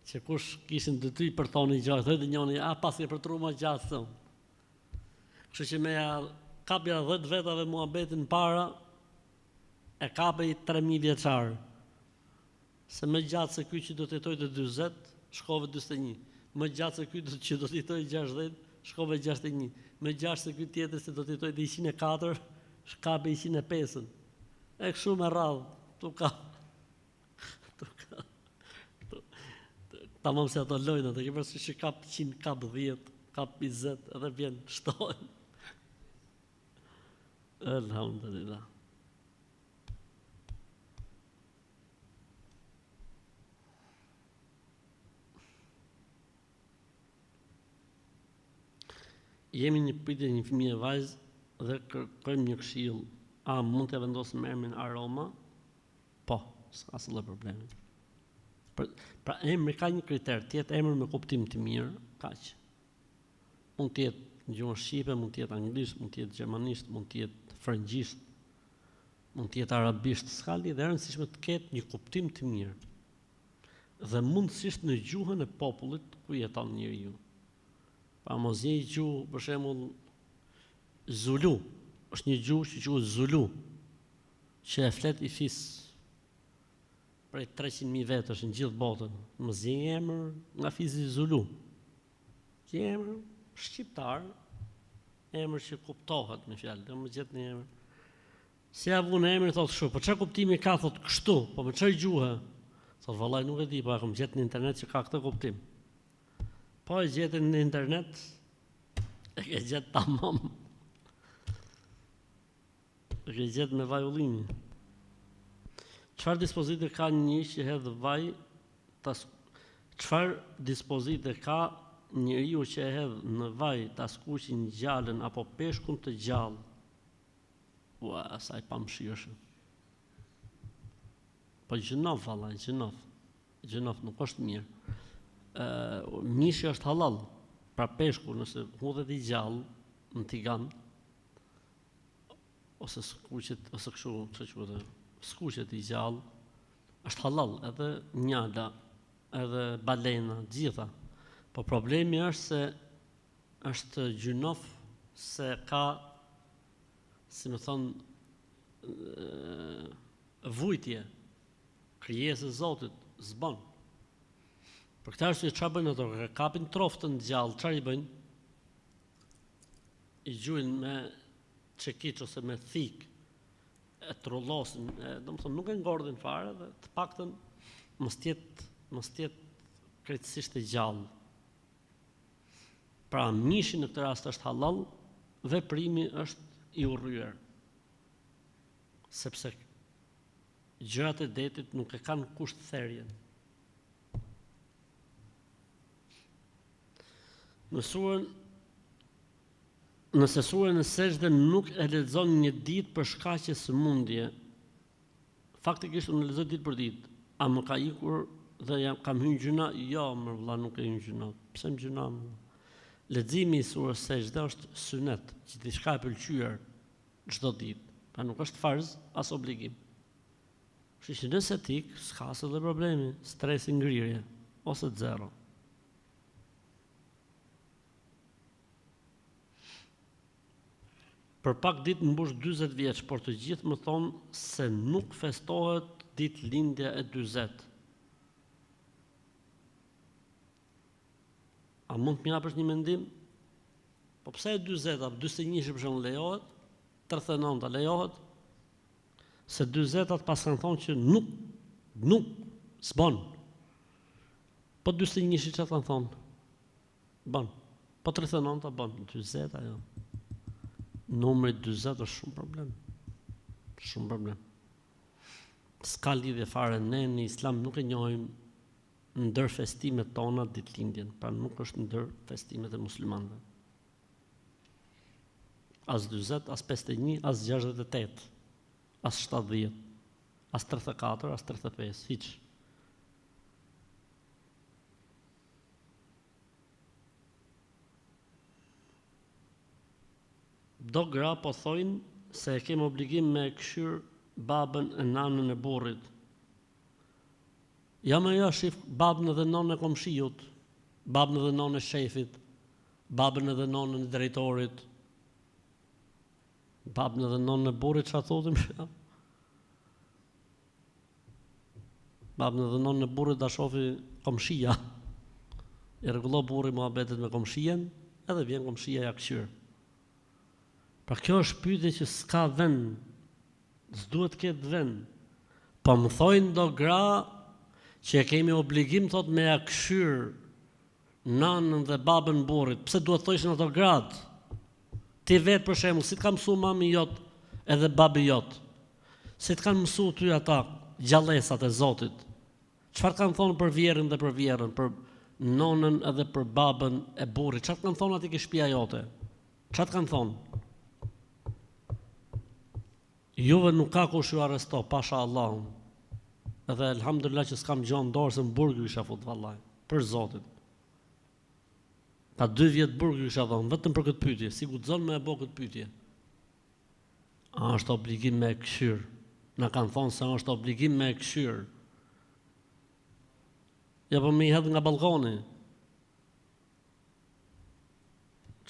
Që kush kishin detyr për thonë gjatë, thotë njëri, pasi për tru më gjatë thon. Kështu që me kapja 10 vetave muhabetin para, e kape i 3000 vjeçar. Se më gjatë se ky që do të jetojë të 40, shkove 41. Më gjatë se ky që do të jetojë 60, shkove 61. Më gjatë se ky tjetër se do të jetojë 104, shkape 105. E kështu me radhë, tu ka. Tamam se ato lojnë, të ke përsi që kap 100, kap 10, kap 20, edhe vjen shtojnë. Elhamdulillah. Jemi një pyetje një fëmijë vajzë dhe kërkojmë një këshill. A mund të vendosim emrin Aroma? Po, s'ka asnjë problem. Pra emri ka një kriter, të jetë emër me kuptim të mirë, kaq. Mund të jetë në gjuhën shqipe, mund të jetë anglisht, mund të jetë gjermanisht, mund të jetë frëngjisht, mund të jetë arabisht, s'ka lidhje, e rëndësishme të ketë një kuptim të mirë. Dhe mundësisht në gjuhën e popullit ku jeton njeriu. Pa mos një gjuhë, për shembull Zulu, është një gjuhë që quhet Zulu, që e flet i fis prej 300.000 vetësh në gjithë botën. Mos një emër nga fisi Zulu. Një emër shqiptar, emër që kuptohet me fjalë, do më gjet një emër. Si ja vun emrin thotë kështu, po çfarë kuptimi ka thotë kështu, po me çfarë gjuhë? Thotë vallai nuk e di, po e kam gjetë në internet që ka këtë kuptim. Po e gjetë në internet, e ke gjetë tamam. E ke gjetë me vaj ullimi. Çfarë dispozite ka një që hedh vaj, çfarë dispozite ka njeriu që e hedh në vaj ta skuqin gjallën apo peshkun të gjallë? Ua, asaj pamshirshëm. Po gjënof, vallai, gjënof. Gjënof nuk është mirë. Mishi është halal, pra peshku nëse hudhet i gjallë në tigan, ose skuqet, ose kështu, skuqet i gjallë, është halal, edhe njala, edhe balena, gjitha. Po problemi është se është gjynof se ka, si më thonë, vujtje, krijesë e Zotit, zbon. Për këtë arsye çfarë bëjnë ato? Kapin troftën gjallë, çfarë i bëjnë? I gjujnë me çekiç ose me thik, e trullosin, domethënë nuk e ngordhin fare dhe të paktën mos tjetë krejtësisht e gjallë. Pra mishi në këtë rast është halal, veprimi është i urryer. Sepse gjërat e detit nuk e kanë kusht therjen. Nëse surën e Sejdë nuk e lexon një ditë për shkaqe sëmundje, faktikisht unë lexoj ditë për ditë, a më ka ikur dhe kam hyrë gjuna? Jo, më vëlla, nuk e hyrë gjuna. Pse më gjuna? Leximi i surës Sejdë është sunet, që diçka e pëlqyer çdo ditë, pra nuk është farz as obligim. Kështu që nëse tik, s'ka asnjë problemi, stresi ngrirje ose zero. Për pak ditë mbush 40 vjeç, por të gjithë më thonë se nuk festohet ditëlindja e 40. A mund të më japësh një mendim? Po pse e 40, 41 për shembull lejohet, 39 lejohet? Se 40 pas kanë thonë që nuk s'bën. Po 41 çfarë kanë thonë? Bën. Po 39 bën, 40 ajo. Numri 40 është shumë problem. Shumë problem. S'ka lidhje fare, ne në Islam nuk e njohim ndër festimet tona ditëlindjen, pra nuk është ndër festimet e muslimanëve. As 40, as 51, as 68, as 70, as 34, as 35, hiç. Do gra po thojnë se e kemë obligim me këshyr babën e nanën e burrit. Ja më ja shif babën edhe nonën e komshiut, babën edhe nonën e shefit, babën edhe nonën e drejtorit, babën edhe nonën e burrit, çfarë thotim? Babën edhe nonën e burrit da shofi komshia. I rregullo burri muhabetet me komshien, edhe vjen komshia ja këshyr. Pra kjo është pyetje që s'ka vend, s'duhet ketë vend. Po më thojnë do gra që e kemi obligim thot me ja këshyr nanën dhe babën burrit. Pse duhet thoshin ato gratë? Ti vetë për shembull, si të ka mësuar mami jot edhe babi jot? Si të kanë mësuar ty ata gjallësat e Zotit? Çfarë kanë thonë për vjerën dhe për vjerën, për nonën edhe për babën e burrit? Çfarë kanë thonë aty ke shtëpia jote? Çfarë kanë thonë? Juve nuk ka kush ju arresto, pasha Allahun. Edhe elhamdulillah që s'kam gjonë dorë se më burgu isha fut vallaj, për Zotin. Ka 2 vjet burgu isha dhonë, vetëm për këtë pyetje, si guxon me e bo këtë pyetje. A është obligim me e këshyr? Na kanë thonë se është obligim me e këshyr. Ja po me i hedh nga balkoni.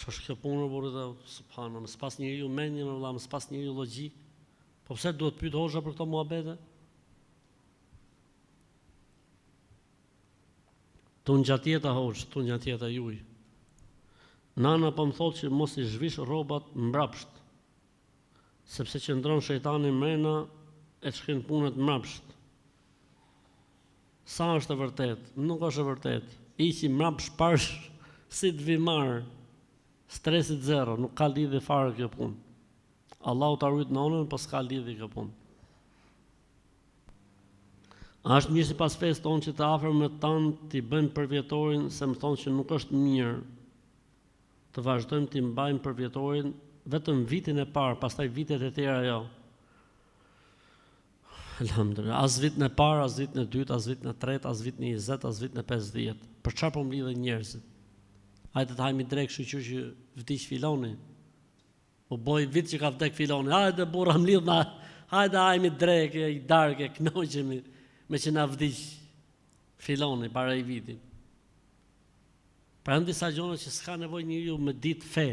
Ç'është kjo punë burrë, subhanallahu, s'pas njeriu mendje, me vëlla, s'pas njeriu logjik. Po pse duhet pyet hoxha për këto muhabete? Tunë gjatjeta hoxh, tunë gjatjeta juj. Nana po më thotë që mos i zhvish rrobat mbrapsht, sepse qëndron shejtani mrena e shkrin punët mbrapsht. Sa është e vërtet? Nuk është e vërtet. Iqi mbrapsht parsh si të vi marr, stresit zero, nuk ka lidhje fare kjo punë. Allahu ta rujt nonën, po s'ka lidhje kjo punë. A është mirë si pas fesë tonë që të afër me tanë t'i bëjmë përvjetorin, se më thonë që nuk është mirë të vazhdojmë t'i mbajmë përvjetorin vetëm vitin e parë, pastaj vitet e tjera jo. Elhamdulillah, as vitin e parë, as vitin e dytë, as vitin e tretë, as vitin e 20, as vitin e 50. Për çfarë po mlidhen njerëzit? Hajde të hajmi drejt, kështu që vdiq filoni. U boj vit që ka vdek filoni. Hajde burra mlidh na, hajde hajmi drejt, i darke, knoqemi me që na vdiq filoni para i vitit. Pra në disa gjona që s'ka nevojë njeriu me ditë fe.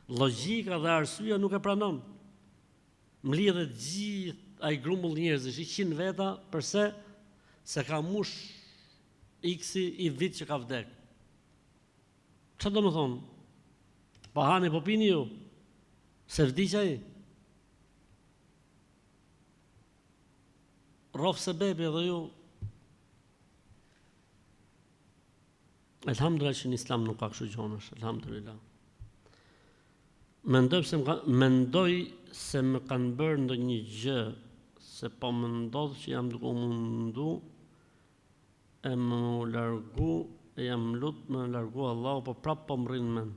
Logjika dhe arsyeja nuk e pranon. Mlidhet gjithë ai grumbull njerëzish, 100 veta, përse? Se ka mush X-i i vit që ka vdek. Çfarë do më thonë? Po hani, po pini ju? Se vdiq ai? Rof se bebi edhe ju. Elhamdulillah që në Islam nuk ka kështu gjonash, elhamdulillah. Mendoj se më kanë bërë ndonjë gjë, se po më ndodh që jam duke mundu e më largu, e jam lut më largu Allahu, po prap po më rrinë mend.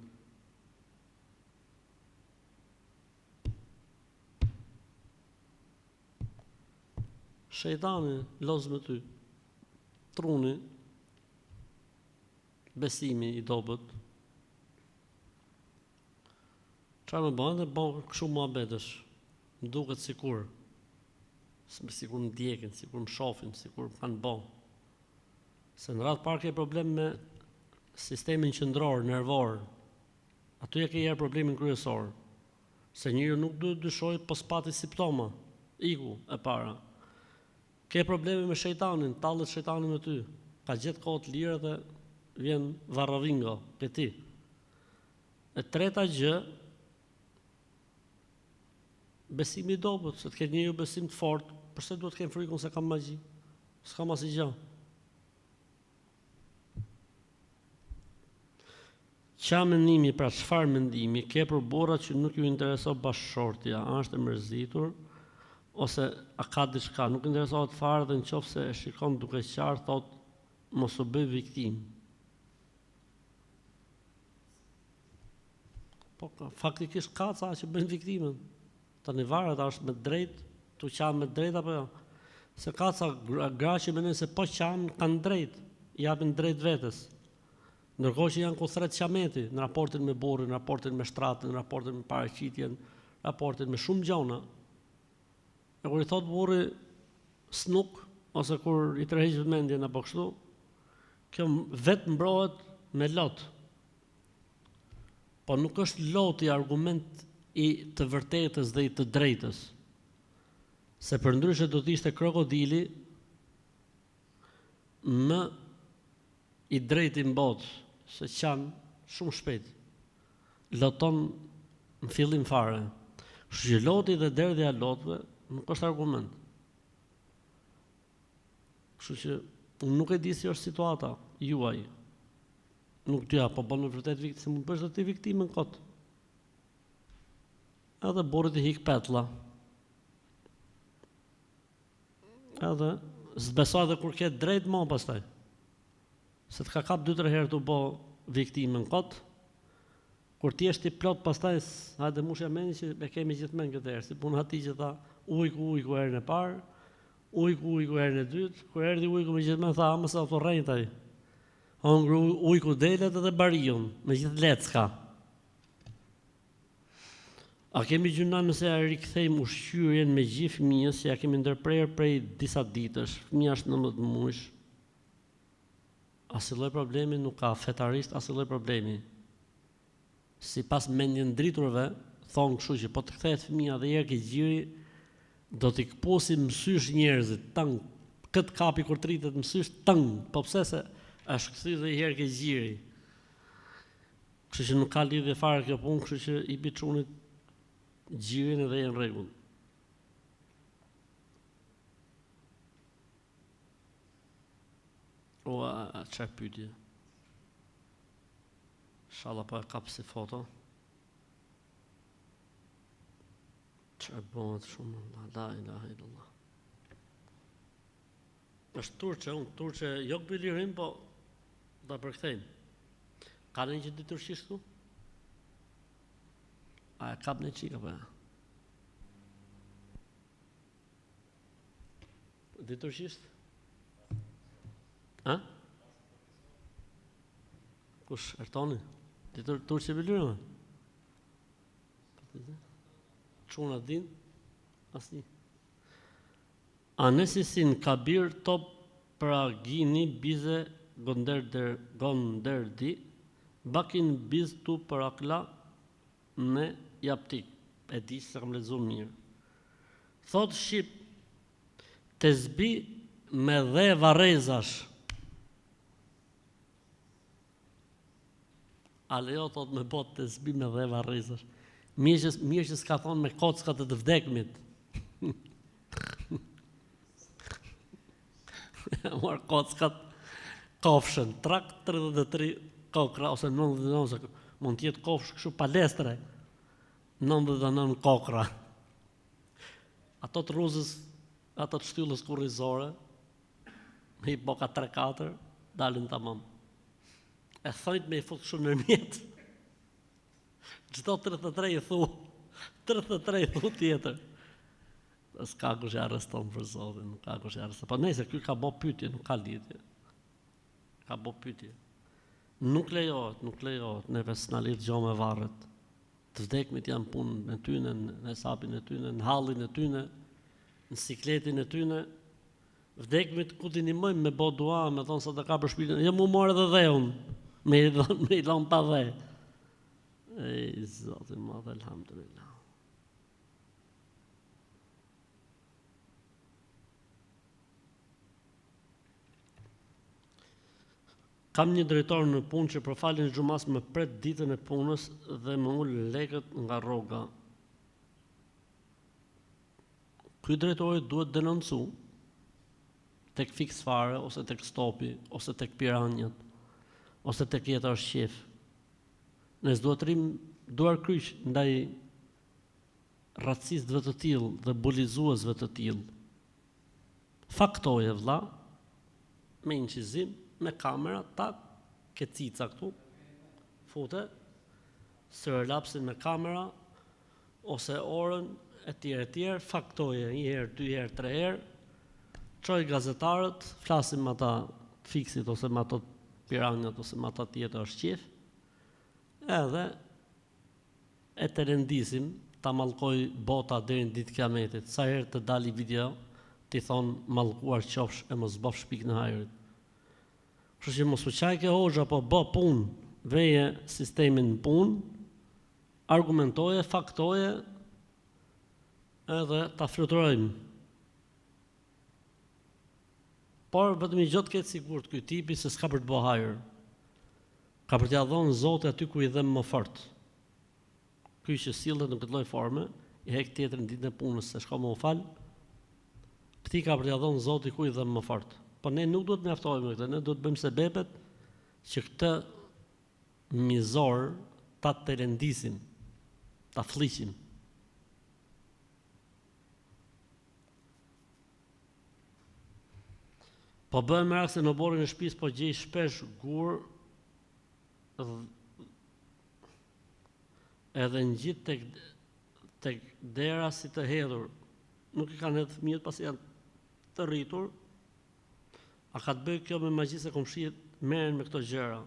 Shejtani loz me ty, truni, besimi i dobët. Çfarë më bën? Bën kështu muhabetesh. Më duket sikur më ndjekin, sikur më shohin, sikur më kanë bën. Se në radhë parë ke problem me sistemin qendror, nervor. Aty e ke jep problemin kryesor. Se njeriu nuk duhet dyshoj pas pati simptoma. Iku e para. Ke probleme me shejtanin, tallet shejtani me ty. Ka gjetë kohë të lirë dhe vjen varrovingo te ti. E treta gjë, besimi i dobët, se të ketë njeriu besim të fortë, përse duhet të kenë frikën se kam magji? S'kam asgjë. Qa mendimi, pra çfarë mendimi ke për burrat që nuk ju intereson bashkëshortja, a është e mërzitur, ose a ka diçka, nuk interesohet fare dhe nëse e shikon duke qartë, thot mos u bëj viktim. Po faktikisht ka ca që bën viktimën. Tani varet a është me drejt, tu qanë me drejt apo jo. Se ka ca gra që mendojnë se po qanë kanë drejt, japin drejt vetes. Ndërkohë që janë kuthret qameti në raportin me burrin, në raportin me shtratën, në raportin me paraqitjen, në raportin me shumë gjona. E kur i thot burri snuk, ose kur i tërheqet mendjen apo kështu, kjo vetë mbrohet me lot. Po nuk është loti argument i të vërtetës dhe i të drejtës. Se përndryshe do të ishte krokodili më i drejti në botë, se qanë shumë shpejt. Loton në fillim fare. Kështu që loti dhe derdhja e lotëve nuk është argument. Kështu që unë nuk e di si është situata juaj. Nuk dyja, po bënë në vërtet viktim, se mund bësh dhe ti viktimën kot. Edhe burrit i hik petlla. Edhe s'beso edhe kur ke drejt më pastaj. Se të ka kap 2-3 herë të bo viktimën kot, kur ti është i plot pastaj, hajde mushja meni që e kemi gjithmonë këtë herë, si puna ati që tha ujku herën e parë, ujku herën e dytë, kur erdhi ujku me gjithmonë tha mëse auto rrejtaj. Hongru ujku delet edhe barion, me gjithë lecka. A kemi gjuna nëse a rikthejmë ushqyrjen me gjithë fëmijës, që ja kemi ndërprerë prej disa ditësh, fëmija është 19 muaj. Asnjë lloj problemi nuk ka, fetarisht asnjë lloj problemi. Sipas mendjen driturve, thonë kështu që po të kthehet fëmia dhe herë ke gjiri, do t'i këposi mësysh njerëzit, tang, këtë kapi kur tritet mësysh, tang, po pse se është kthy dhe herë ke gjiri. Kështu që nuk ka lidhje fare kjo punë, kështu që i biçunit gjirin edhe në rregull. O, çfarë pyetje? Inshallah po e kap si foto. Çfarë bëhet shumë, la ilaha illallah. Është turqe, unë turqe, jo këbilirim, po ta përkthejmë. Ka një që di turqisht këtu? A e kap në qika për? Di turqisht? Ha? Kush, Ertoni? Di turqe bilirim? Çuna din? Asni. Anesisin kabir top pra gini bize gonderdi, bakin biz tu parakla me japtik. E di se kam lexuar mirë. Thot shqip, të zbi me dhe varrezash. A lejo thot me bot të zbi me dhe varrezash. Mirë që s'ka thonë me kockat e të vdekmit. Marë kockat kofshën, trak 33 kokra, ose 99, mund tjetë kofshë kështu palestre, 99 kokra. Ato të ruzës, ato të shtyllës kurrizore, me i boka 3-4, dalin tamam. E thojt me i fut shumë në mjetë. Çdo 33 i thu, 33 i thu tjetër. S'ka kush e arreston për zotin, nuk ka kush e arreston. Po nëse ky ka bë pyetje, nuk ka lidhje. Ka bë pyetje. Nuk lejohet, neve s'na lidh gjë me varret. Të vdekmit janë punë me tyne, në sapin e tyne, në hallin e tyne, në sikletin e tyne. Vdekmit ku t'i nimojmë me bë dua, me thonë sa të ka për shpirtin. Jo mu morë edhe dheun, me i dhon pa dhe. Ej, Zoti i madh, elhamdulillah. Kam një drejtor në punë që për faljen e xumas më pret ditën e punës dhe më ul lekët nga rroga. Ky drejtori duhet denoncu tek fiks fare, ose tek stopi, ose tek piranjat, ose tek jeta është qef. Ne s'duhet të rrim duar kryq ndaj racistëve të tillë dhe bulizuesve të tillë. Faktoje vlla, me incizim, me kamera, tak, ke cica këtu, fute, stereolapsin me kamera, ose orën, e tjerë, faktoje, 1 herë, 2 herë, 3 herë, çoj gazetarët, flasim me ata fiksit, ose me ato piranjat, ose me ata tjetër është qef, edhe e të rendisim, ta mallkoj bota deri në ditë kiametit, sa herë të dali video, ti thonë mallkuar qofsh e mos bëf shpik në hajrit. Kështu që mos u qaj ke hoxha, po bë punë, veje sistemin në punë, argumentoje, faktoje, edhe ta fluturojmë. Por vetëm i gjotë ketë sigurt ky tipi se s'ka për të bë hajër. Ka për t'ia dhënë Zoti aty ku i dhem më fort. Ky që sillet në këtë lloj forme, i hek tjetrin ditën e punës se shko më u fal. Këtij ka për t'ia dhënë Zoti ku i dhem më fort. Po ne nuk duhet mjaftohemi me këtë, ne duhet bëjmë sebepet që këtë mizor ta të rendisim, ta fliqim. Po bëhem merak se në borën e shtëpisë po gjej shpesh gur edhe ngjit tek dera si të hedhur. Nuk i kanë hedhur fëmijët pasi janë të rritur. A ka të bëjë kjo me magji se komshiet merren me këto gjëra?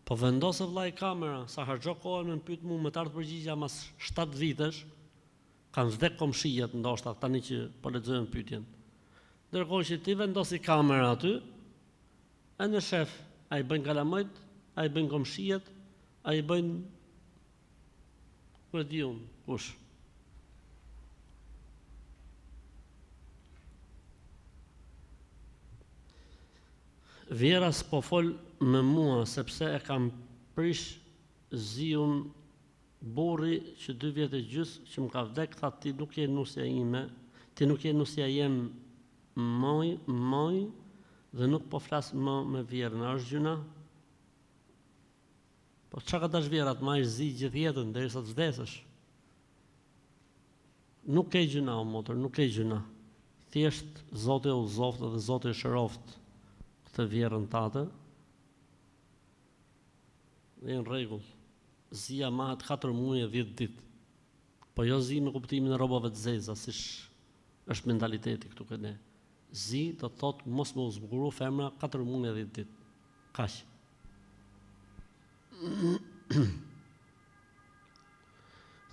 Po vendosë vllai kamera, sa harxho kohën më pyet mua me të ardhur përgjigja mas 7 vitesh, kanë vdek komshijet ndoshta tani që po lexojmë pyetjen. Ndërkohë që ti vendosi kamera aty, e në shef, a i bëjnë kalamajt, a i bëjnë komshijet, a i bëjnë, ku e di unë, kush. Vjera s'po fol me mua, sepse e kam prish ziun burri që 2 vjet e gjys që më ka vdek, tha ti nuk je nusja ime, ti nuk je nusja jem moj, dhe nuk po flas më me vjerën, a është gjuna? Po çka ka dash vjera të marrësh zi gjithë jetën derisa të vdesësh? Nuk ke gjuna o motër, nuk ke gjuna. Thjesht Zoti u zoft dhe Zoti e shëroft këtë vjerën tate. Dhe në rregull. Zia mahet 4 muaj e 10 ditë. Po jo zi me kuptimin e rrobave të zeza, siç është mentaliteti këtu këne. Zi do të thotë mos më u zbukuru femra 4 muaj e 10 ditë. Kaq.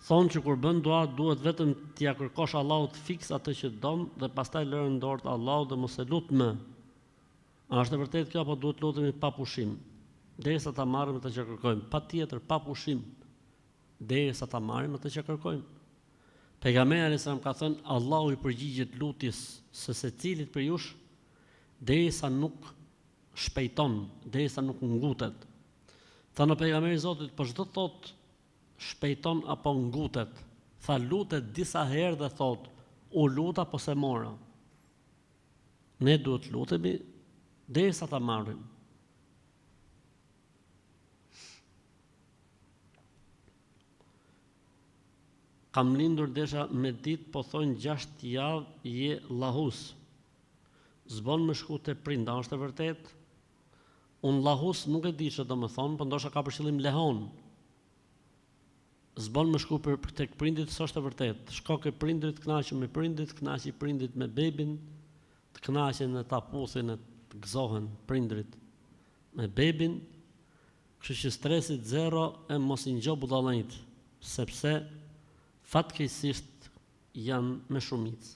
Thonë që kur bën dua duhet vetëm t'ia kërkosh Allahut fiks atë që don dhe pastaj lërë në dorë të Allahut dhe mos e lut më. A është e vërtetë kjo apo duhet lutemi pa pushim? Derisa ta marrim atë që kërkojmë, patjetër pa pushim. Derisa ta marrim atë që kërkojmë. Pejgamberi sa më ka thënë Allahu i përgjigjet lutjes së secilit për jush derisa nuk shpejton, derisa nuk ngutet. Tha në pejgamberi i Zotit, po çdo thot shpejton apo ngutet. Tha lutet disa herë dhe thot u luta po se mora. Ne duhet lutemi derisa ta marrim. Kam lindur desha me ditë, po thonë 6 javë je lahus. Zbon më shku te prinda, është e vërtet? Unë lahus nuk e di që do më thonë, po ndoshta ka për qëllim lehon. Zbon më shku tek prindit, s'është e vërtet. Shko ke prindrit, kënaqë me prindit, kënaqë prindit me bebin, të kënaqen e ta puthin e të gëzohen prindrit me bebin, kështu që stresit zero e mos i ngjo budallënit, sepse fatkeqësisht janë me shumicë.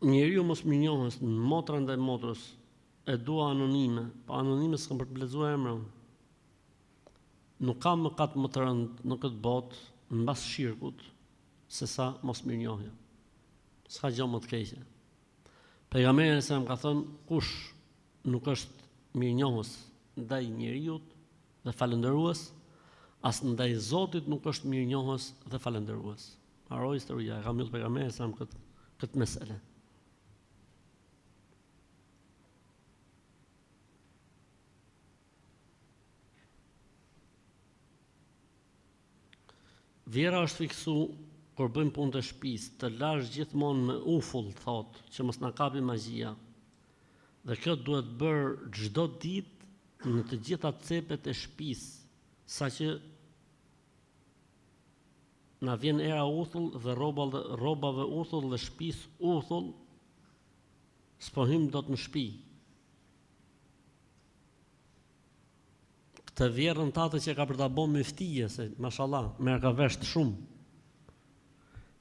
Njeriu mos mirënjohës në motra ndaj motrës, e dua anonime, pa anonime s'kam për të blexuar emrin. Nuk kam mëkat më të rënd në këtë botë, mbas shirkut, se sa mos mirënjohja. S'ka gjë më të keqe. Pejgamberi sa më ka thënë, kush nuk është mirënjohës ndaj njeriut dhe falëndërues, as ndaj Zotit nuk është mirënjohës dhe falëndërues. Haroj historia, e ka mbyll pejgamberi sa më këtë mesele. Vjera është fiksu kur bëjmë punë të shtëpisë, të lash gjithmonë me ufull, thot, që mos na kapi magjia. Dhe kjo duhet bërë çdo ditë në të gjitha cepet e shtëpisë, saqë na vjen era uthull dhe rrobave uthull dhe shtëpisë uthull, s'po hym dot në shtëpi. Këtë vjerën tate që ka për ta bën myftije, se mashallah, merr ka vesh shumë.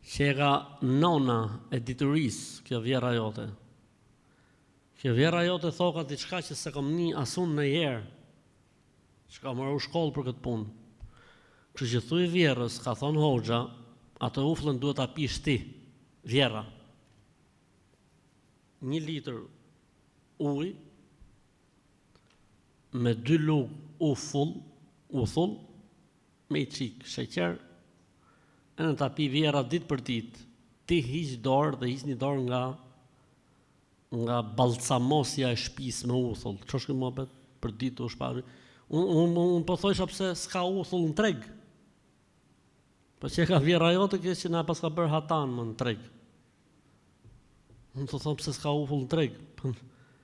Që e ka nona e diturisë, kjo vjera jote. Kjo vjera jote thoka diçka që se kom ni asun në herë, që ka marrë shkollë për këtë punë. Kështu që thuj vjerës, ka thonë hoxha, atë uflën duhet ta pish ti, vjera. 1 litër ujë me 2 lugë uthull, me i qik sheqer, e në ta pi vjera ditë për ditë. Ti hiq dorë dhe hiq një dorë nga balsamosja e shtëpisë me uthull. Çosh që mohabet për ditë u shpari. Unë po thojsha pse s'ka uthull në treg. Po që ka vjera jote kjo që na pas ka bërë hatan më në treg. Unë të thonë pse s'ka uthull në treg.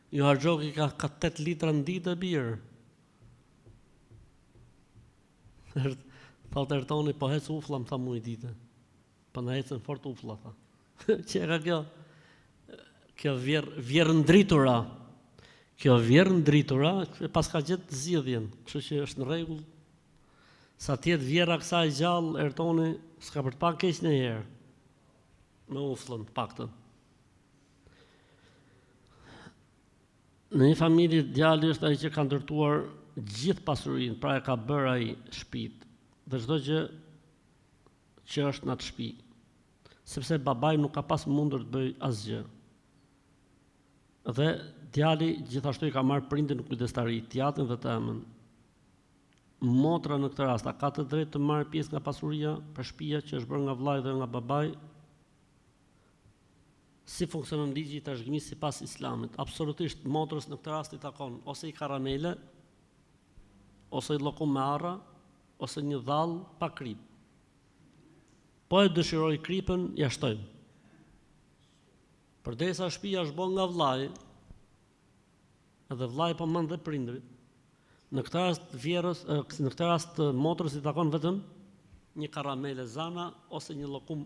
Jo Harxhoki ka 8 litra në ditë e birë. Thot Ertoni, po hec ufla më tha mu i dite. Po në hecën fort ufla, tha. Që ka kjo vjerë ndritura. Kjo vjerë ndritura, pas ka gjithë zgjidhjen, kështu që është në rregull. Sa tjetë vjera kësaj gjallë, Ertoni, s'ka për të pak keq në herë. Me uflën, paktën. Në një familje djali është ai që ka ndërtuar gjithë pasurinë, pra e ka bërë ai shtëpitë dhe çdo gjë që është në atë shtëpi, sepse babai nuk ka pas mundur të bëj asgjë. Dhe djali gjithashtu i ka marrë prindin në kujdestari, tjatin dhe të emën. Motra në këtë rast ka të drejtë të marrë pjesë nga pasuria për shtëpia që është bërë nga vllai dhe nga babai. Si funksionon ligji i trashëgimisë sipas Islamit? Absolutisht motrës në këtë rast i takon ose i karamele, ose i llokum me arra, ose një dhall pa krip. Po e dëshiroj kripën, ja shtojmë. Përdesa shtëpia është bën nga vllai, edhe vllai po mend dhe prindrit. Në këtë rast vjerës, në këtë rast motrës i takon vetëm një karamele zana ose një llokum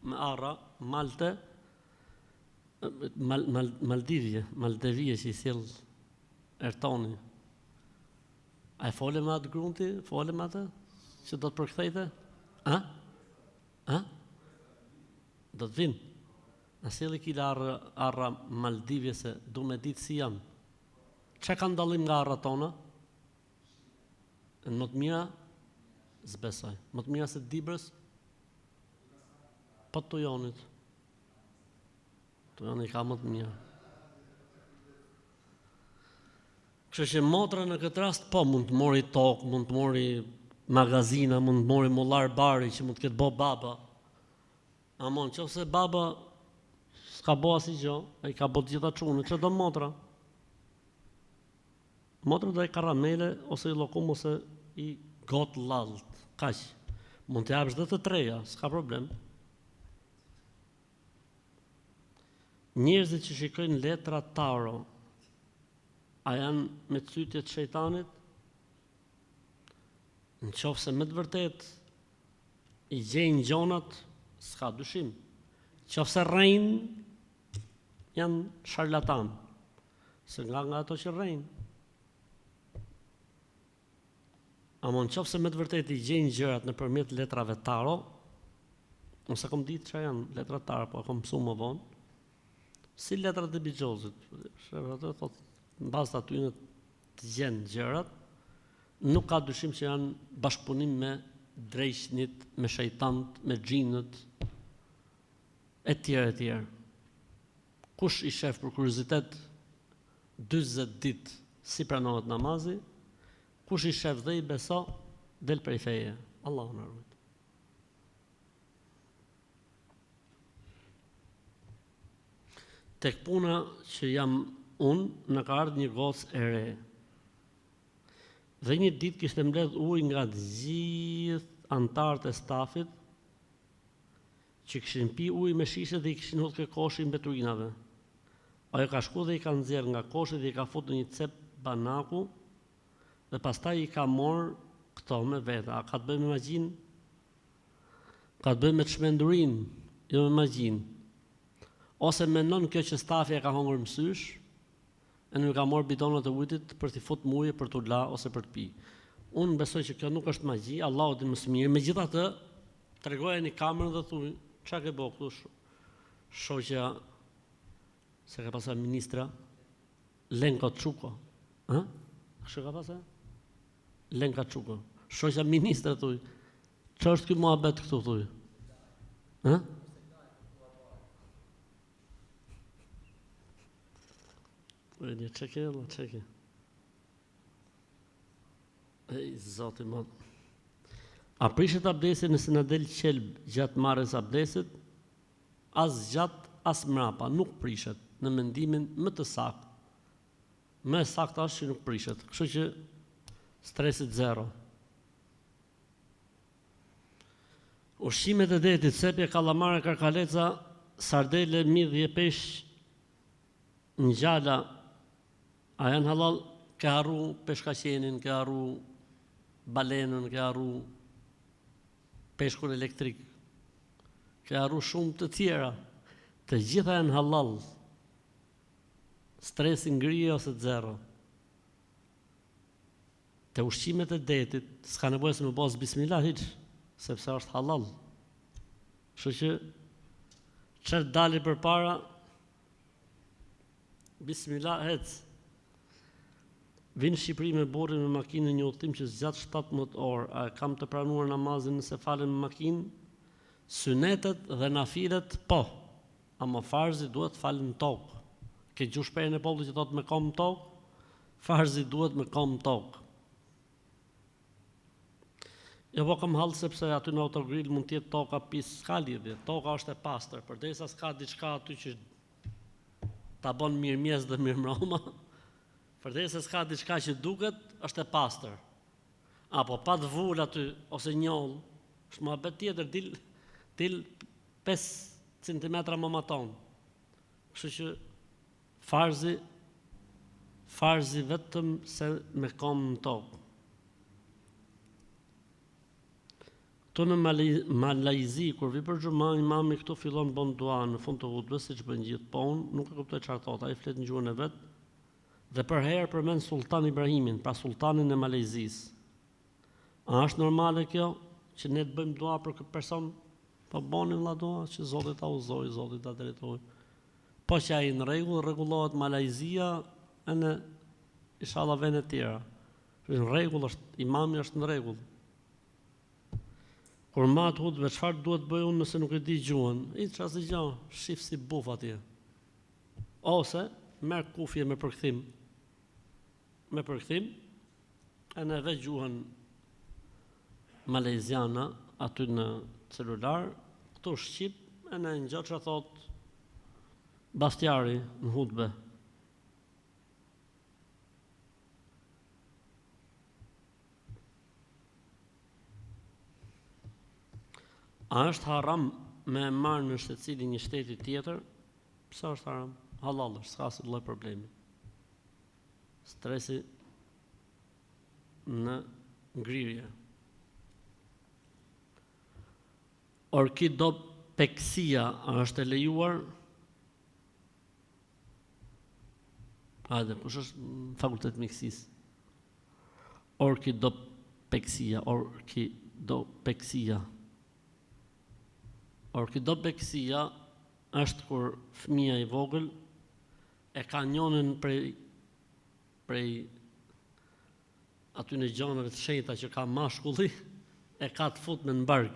me arra, malte, Maldivie që i sjell Ertoni. A e fole me atë grunti? Fole me atë? Që do të përkthejte? Do të vinë. A sjelli kila arra Maldivje se du me ditë si janë. Çka ka ndallim nga arrat tona? Më të mira? Zbesoj. Më të mira se Dibrës? Po të jonit. Të jonit ka më të mira. Kështu që motra në këtë rast po mund të mori tokë, mund të mori magazina, mund të mori mullar bari që mund të ketë bo baba. Amon, nëse baba s'ka bo asgjë, ai ka bo të gjitha çunë, ç'do motra? Motra do i karamele ose i llokum ose i got lalt, kaq. Mund të japësh dhe të treja, s'ka problem. Njerëzit që shikojnë letra taro, a janë me cytjet e shejtanit? Në qoftë se me të vërtet i gjejnë gjonat, s'ka dyshim. Në qoftë se rrejnë, janë sharlatan, se nga ato që rrejnë. Ama në qoftë se me të vërtet i gjejnë gjërat nëpërmjet letrave taro, ose kom ditë çfarë janë letrat taro, po kom mësuar më vonë. Si letrat e Bixhozit, ato thotë në bazë të aty në të gjenë gjërat, nuk ka dyshim që janë bashkëpunim me drejqnit, me shejtant, me xhinët, e tjerë. Kush i shef për kuriozitet 40 ditë si pranohet namazi, kush i shef dhe i beso, del prej feje. Allahu na ruaj. Tek puna që jam unë, në ka ardhur një gocë e re. Dhe një ditë kishte mbledh ujë nga të gjithë antarët e stafit, që kishin pi ujë me shishe dhe i kishin hudhë ke koshi mbeturinave. Ajo ka shku dhe i ka nxjerrë nga koshi dhe i ka futur në një cep banaku dhe pastaj i ka morë këto me vete. A ka të bëjë me magjin? Ka të bëjë me çmendurin, jo me magjin. Ose mendon kjo që stafi e ka hungur mësysh, e nuk ka marrë bidonat e ujit për t'i fut muje për t'u la ose për t'pi. Unë besoj që kjo nuk është magji, Allahu di më së miri. Megjithatë, tregoja një kamerën dhe thuj, çka ke bëu këtu? Shoqja se ka pasur ministra Lenka Çuko. Ë? Kështu ka pasur? Lenka Çuko. Shoqja ministra thuj. Ç'është është ky muhabet këtu thuj? Ë? Një çeke, çeke. Ej, zoti më. A prishet abdesin nëse na del qelb gjatë marrjes abdesit? As gjatë, as mrapa, nuk prishet në mendimin më të saktë. Më saktë është që nuk prishet. Kështu që stresit zero. Ushqimet e detit, sepje, kallamare, karkaleca, sardele, midhje, peshq, ngjala, a janë halal? Ke harru peshkaqenin, ke harru balenën, ke harru peshkun elektrik, ke harru shumë të tjera. Të gjitha janë halal. Stresi ngrije ose zero. Te ushqimet e detit, s'ka nevojë se më bëj bismillah hiç, sepse është halal. Kështu që çfarë dali përpara, bismillah hec. Vinë në Shqipëri me burrin me makinë një udhtim që zgjat 17 orë, a kam të pranuar namazin nëse falen me makinë? Synetet dhe nafilet po, ama farzi duhet falen në tokë. Ke gjuhë shprehjen e popullit që thotë me kom në tokë? Farzi duhet me kom në tokë. Jo po kam hallë sepse aty në autogrill mund të jetë toka pis, s'ka lidhje. Toka është e pastër, përderisa s'ka diçka aty që ta bën mirëmjes dhe mirëmbroma. Përderisa s'ka diçka që duket, është e pastër. Apo pa të vul aty ose njoll, është muhabet tjetër, dil 5 cm më maton. Kështu që farzi vetëm se me kom në tokë. Këtu në Malajzi, kur vi për xhuman, imami këtu fillon bën dua në fund të hutbes, siç bën gjithë, po unë nuk e kuptoj çfarë thotë, ai flet në gjuhën e vet. Dhe për herë përmend Sultan Ibrahimin, pra sultanin e Malajzisë. A është normale kjo që ne të bëjmë dua për këtë person? Po bëni vëlla dua që Zoti ta udhëzojë, Zoti ta drejtojë. Po që ai në rregull, rregullohet Malajzia e në inshallah vende të tjera. Në rregull është, imami është në rregull. Kur mat hutbe, çfarë duhet bëj unë nëse nuk e di gjuhën? Hiç asgjë gjë, shif si buf atje. Ose merr kufje me përkthim. Me përkthim, e në veç gjuhën malajziana aty në celular, këtu shqip, e në një gjë që thot Bastiari në hutbe. A është haram me marrë në shtetësini një shteti tjetër? Pse është haram? Halal është, s'ka asnjë lloj problemi. Stresi në ngrirje. Orkidopeksia a është e lejuar? Hajde, kush është në fakultet mjekësisë? Orkidopeksia. Orkidopeksia është kur fëmia i vogël e ka njënin prej aty në gjanëve të shenjta që ka mashkulli, e ka të fut me në barg.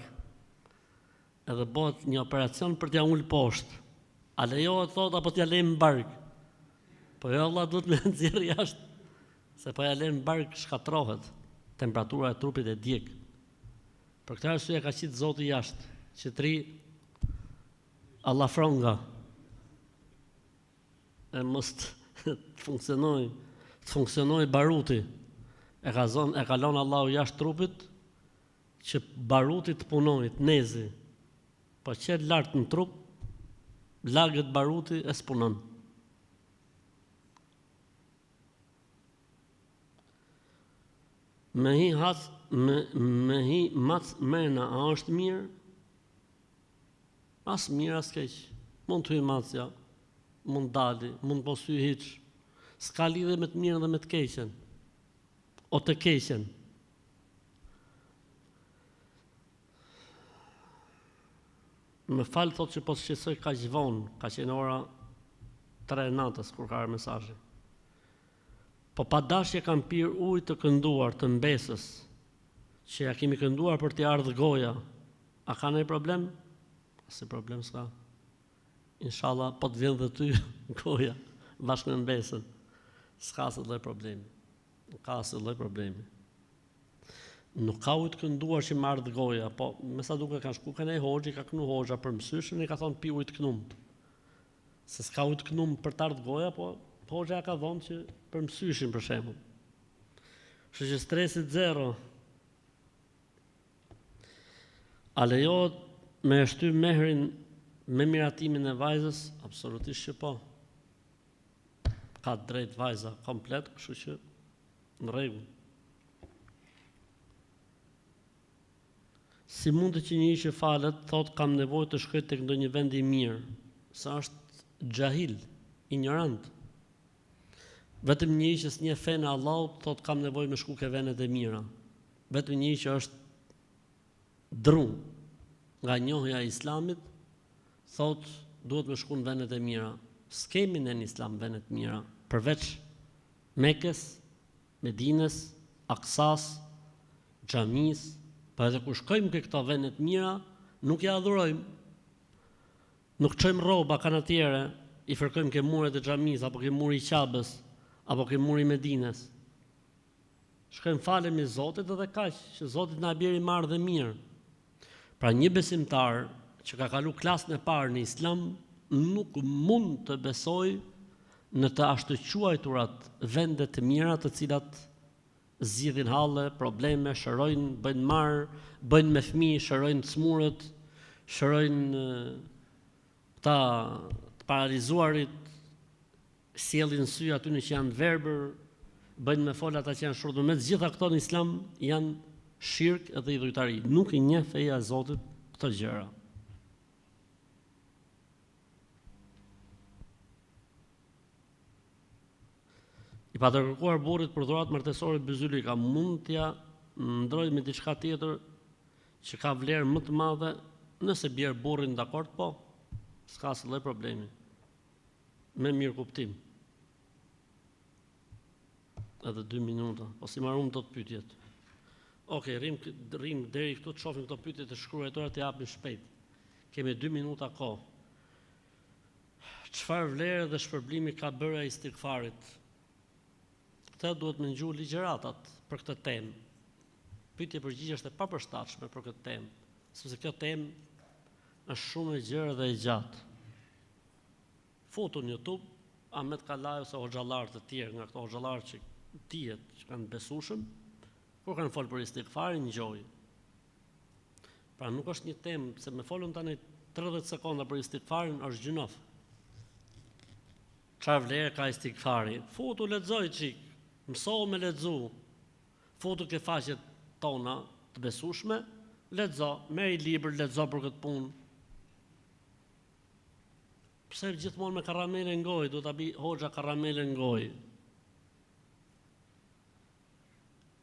Edhe bëhet një operacion për t'ja ullë poshtë. A lejohet thot apo t'ja lejmë në barg? Po jo, Allah duhet me nxjerrë jashtë, se po ja lejmë në barg shkatrohet, temperatura e trupit e djeg. Për këtë arsye ka qitë Zoti jashtë, që tri Allah fronga e mos të funksionoj baruti. E ka lënë Allahu jashtë trupit që baruti të punojë, të nezi. Po qëtë lartë në trup, lagët baruti e s'punon. Me hi mac mrena, a është mirë? As mirë, as keq. Mund të hy macja, mund dali, mund mos hy hiç. S'ka lidhje me të mirën dhe me të keqen. O të keqen. Më falë thot që po shqetësoj kaq vonë, ka qenë ora 3 natës kur ka ardhur mesazhi. Po pa dashje kam pirë ujë të kënduar të mbesës, që ja kemi kënduar për t'i ardhur goja. A ka ndonjë problem? Si problem s'ka. Inshallah po të vjen dhe ty goja bashkë me mbesën. S'ka asë lloj problemi. Ka asë lloj problemi. Nuk ka ujë të kënduar që më ardh goja, po me sa duke ka shku kënej hoxhi, ka kënu hoxha për mësyshën e ka thonë pi ujë të kënum. Se s'ka ujë të kënum për të ardh goja, po hoxha ka thonë që për mësyshin për shembull. Kështu që stresit zero. A lejohet me shty mehrin me miratimin e vajzës? Absolutisht që po. Ka drejt vajza komplet, kështu që në rregull. Si mund të që një që falet, thot kam nevojë të shkoj tek ndonjë vend i mirë, sa është xahil, ignorant. Vetëm një që s'njeh fenë Allahut, thot kam nevojë me shku ke vendet e mira. Vetëm një që është dru nga njohja e Islamit, thot duhet me shku në vendet e mira. S'kemi në Islam vendet mira, përveç Mekës, Medinës, Aksas, Xhamis. Pa edhe kur shkojmë ke këto vendet mira, nuk ja adhurojmë. Nuk çojmë rroba kanatiere, i fërkojmë ke muret e xhamis, apo ke muri i Qabës, apo ke muri i Medinës. Shkojmë falemi Zotit edhe kaq, që Zoti na bjerë i marrë dhe mirë. Pra një besimtar që ka kalu klasën e parë në Islam, nuk mund të besoj në të ashtu quajturat vende të mira të cilat zgjidhin halle, probleme, shërojnë, bëjnë marr, bëjnë me fëmijë, shërojnë smurët, shërojnë ta të paralizuarit, sjellin sy aty që janë verbër, bëjnë me fol ata që janë shurdhur. Me të gjitha këto në Islam janë shirk edhe idhujtari. Nuk i njeh feja e Zotit këto gjëra. I pa të kërkuar burrit për dhuratë martesore byzylika, mund t'ja ndroj me diçka tjetër që ka vlerë më të madhe, nëse bjerë burrin dakord, po, s'ka asnjë lloj problemi. Me mirë kuptim. Edhe 2 minuta, po si marrum të pyetjet. Okej, rrim deri këtu të shohim këto pyetje të shkruara të japim shpejt. Kemi 2 minuta kohë. Çfarë vlerë dhe shpërblimi ka bërë istighfarit? Këtë duhet me ngju ligjëratat për këtë temë. Pyetje përgjigje është e papërshtatshme për këtë temë, sepse kjo temë është shumë e gjerë dhe e gjatë. Foto në YouTube, Ahmet Kalaj ose hoxhallar të tjerë nga këto hoxhallar që dihet që kanë besueshëm, kur kanë folur për istighfarin, ngjoj. Pra nuk është një temë, se me folën tani 30 sekonda për istighfarin është gjinof. Çfarë vlerë ka istighfari? Foto lexoj çik. Mësohu me lexu, foto ke faqet tona të besueshme, lexo, merr libër, lexo për këtë punë. Pse gjithmonë me karamele në gojë, do ta bi hoxha karamele në gojë.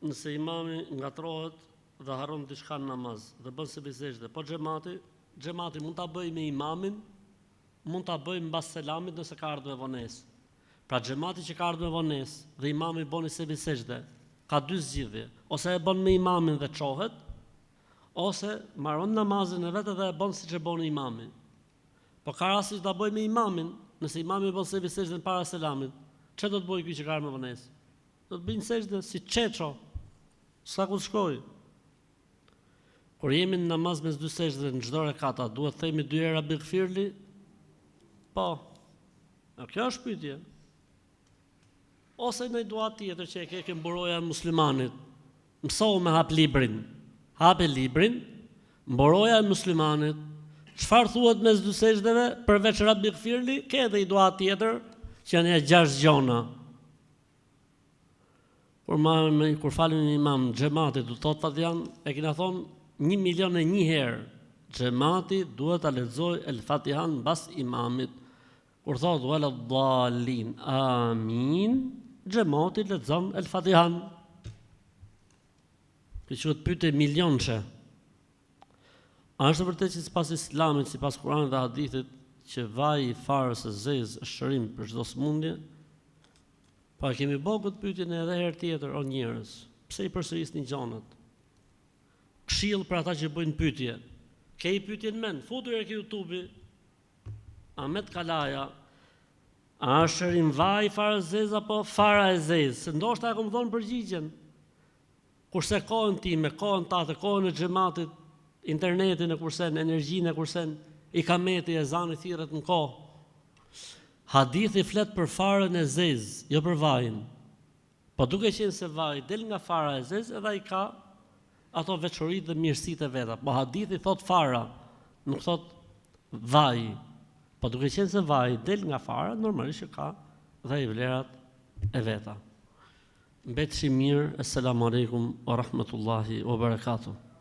Nëse imami ngatrohet dhe harron diçka në namaz dhe bën se bisejdë, po xhamati mund ta bëjë me imamin, mund ta bëjë mbas selamit nëse ka ardhur me vonesë. Pra xhamati që ka ardhur me vonesë dhe imami bën se bisejdë, ka 2 zgjidhje, ose e bën me imamin dhe çohet, ose mbaron namazin e vet dhe e bën siç e bën imami. Po ka rasti që ta bëj me imamin, nëse imami bën se bisejdë para selamit, çfarë do të bëj ky që ka ardhur me vonesë? Do të bëjnë sejdë si çeço. Sa ku shkoj? Kur jemi në namaz mes 2 sejdëve në çdo rekata, duhet të themi 2 herë bighfirli? Po. Kjo është pyetje. Ose në dua tjetër që e ke mburoja e muslimanit. Mësohu me hap librin. Hape librin, mburoja e muslimanit, Çfarë thuhet mes dy sejdave përveç Rabbi gfirli, ke edhe i dua tjetër që janë 6 gjona. Kur falin një imam xhamatit do thotë Fatihan, e kena thonë 1.000.001 herë. Xhamati duhet ta lexojë El Fatihan mbas imamit. Kur thotë wala dallin, amin, xhamati lexon El Fatihan. Kjo është pyetje milionçe. A është vërtet që sipas Islamit, sipas Kuranit dhe hadithit, që vaji i farës së zezë është shërim për çdo sëmundje? Pa kemi bërë këtë pyetjen edhe herë tjetër, o njerëz. Pse i përsërisni gjonat? Këshill për ata që bëjnë pyetje. Ke i pyetjen mend, futur e ke YouTube-i. Ahmet Kalaja, a është shërim vaji i farës së zezë apo fara e zezë? Se ndoshta e kam dhënë përgjigjen. Kurse kohën time, kohën tatë, kohën e xhamatit, internetin e kursen, energjinë e kursen, i kameti e zani thirret në kohë. Hadithi flet për farën e zezë, jo për vajin. Po duke qenë se vaji del nga fara e zezë, edhe ai ka ato veçoritë dhe mirësitë e veta. Po hadithi thot fara, nuk thot vaji. Po duke qenë se vaji del nga fara, normalisht që ka dhe i vlerat e veta. Mbetëshi mirë, assalamu alaikum wa rahmatullahi wa barakatuh.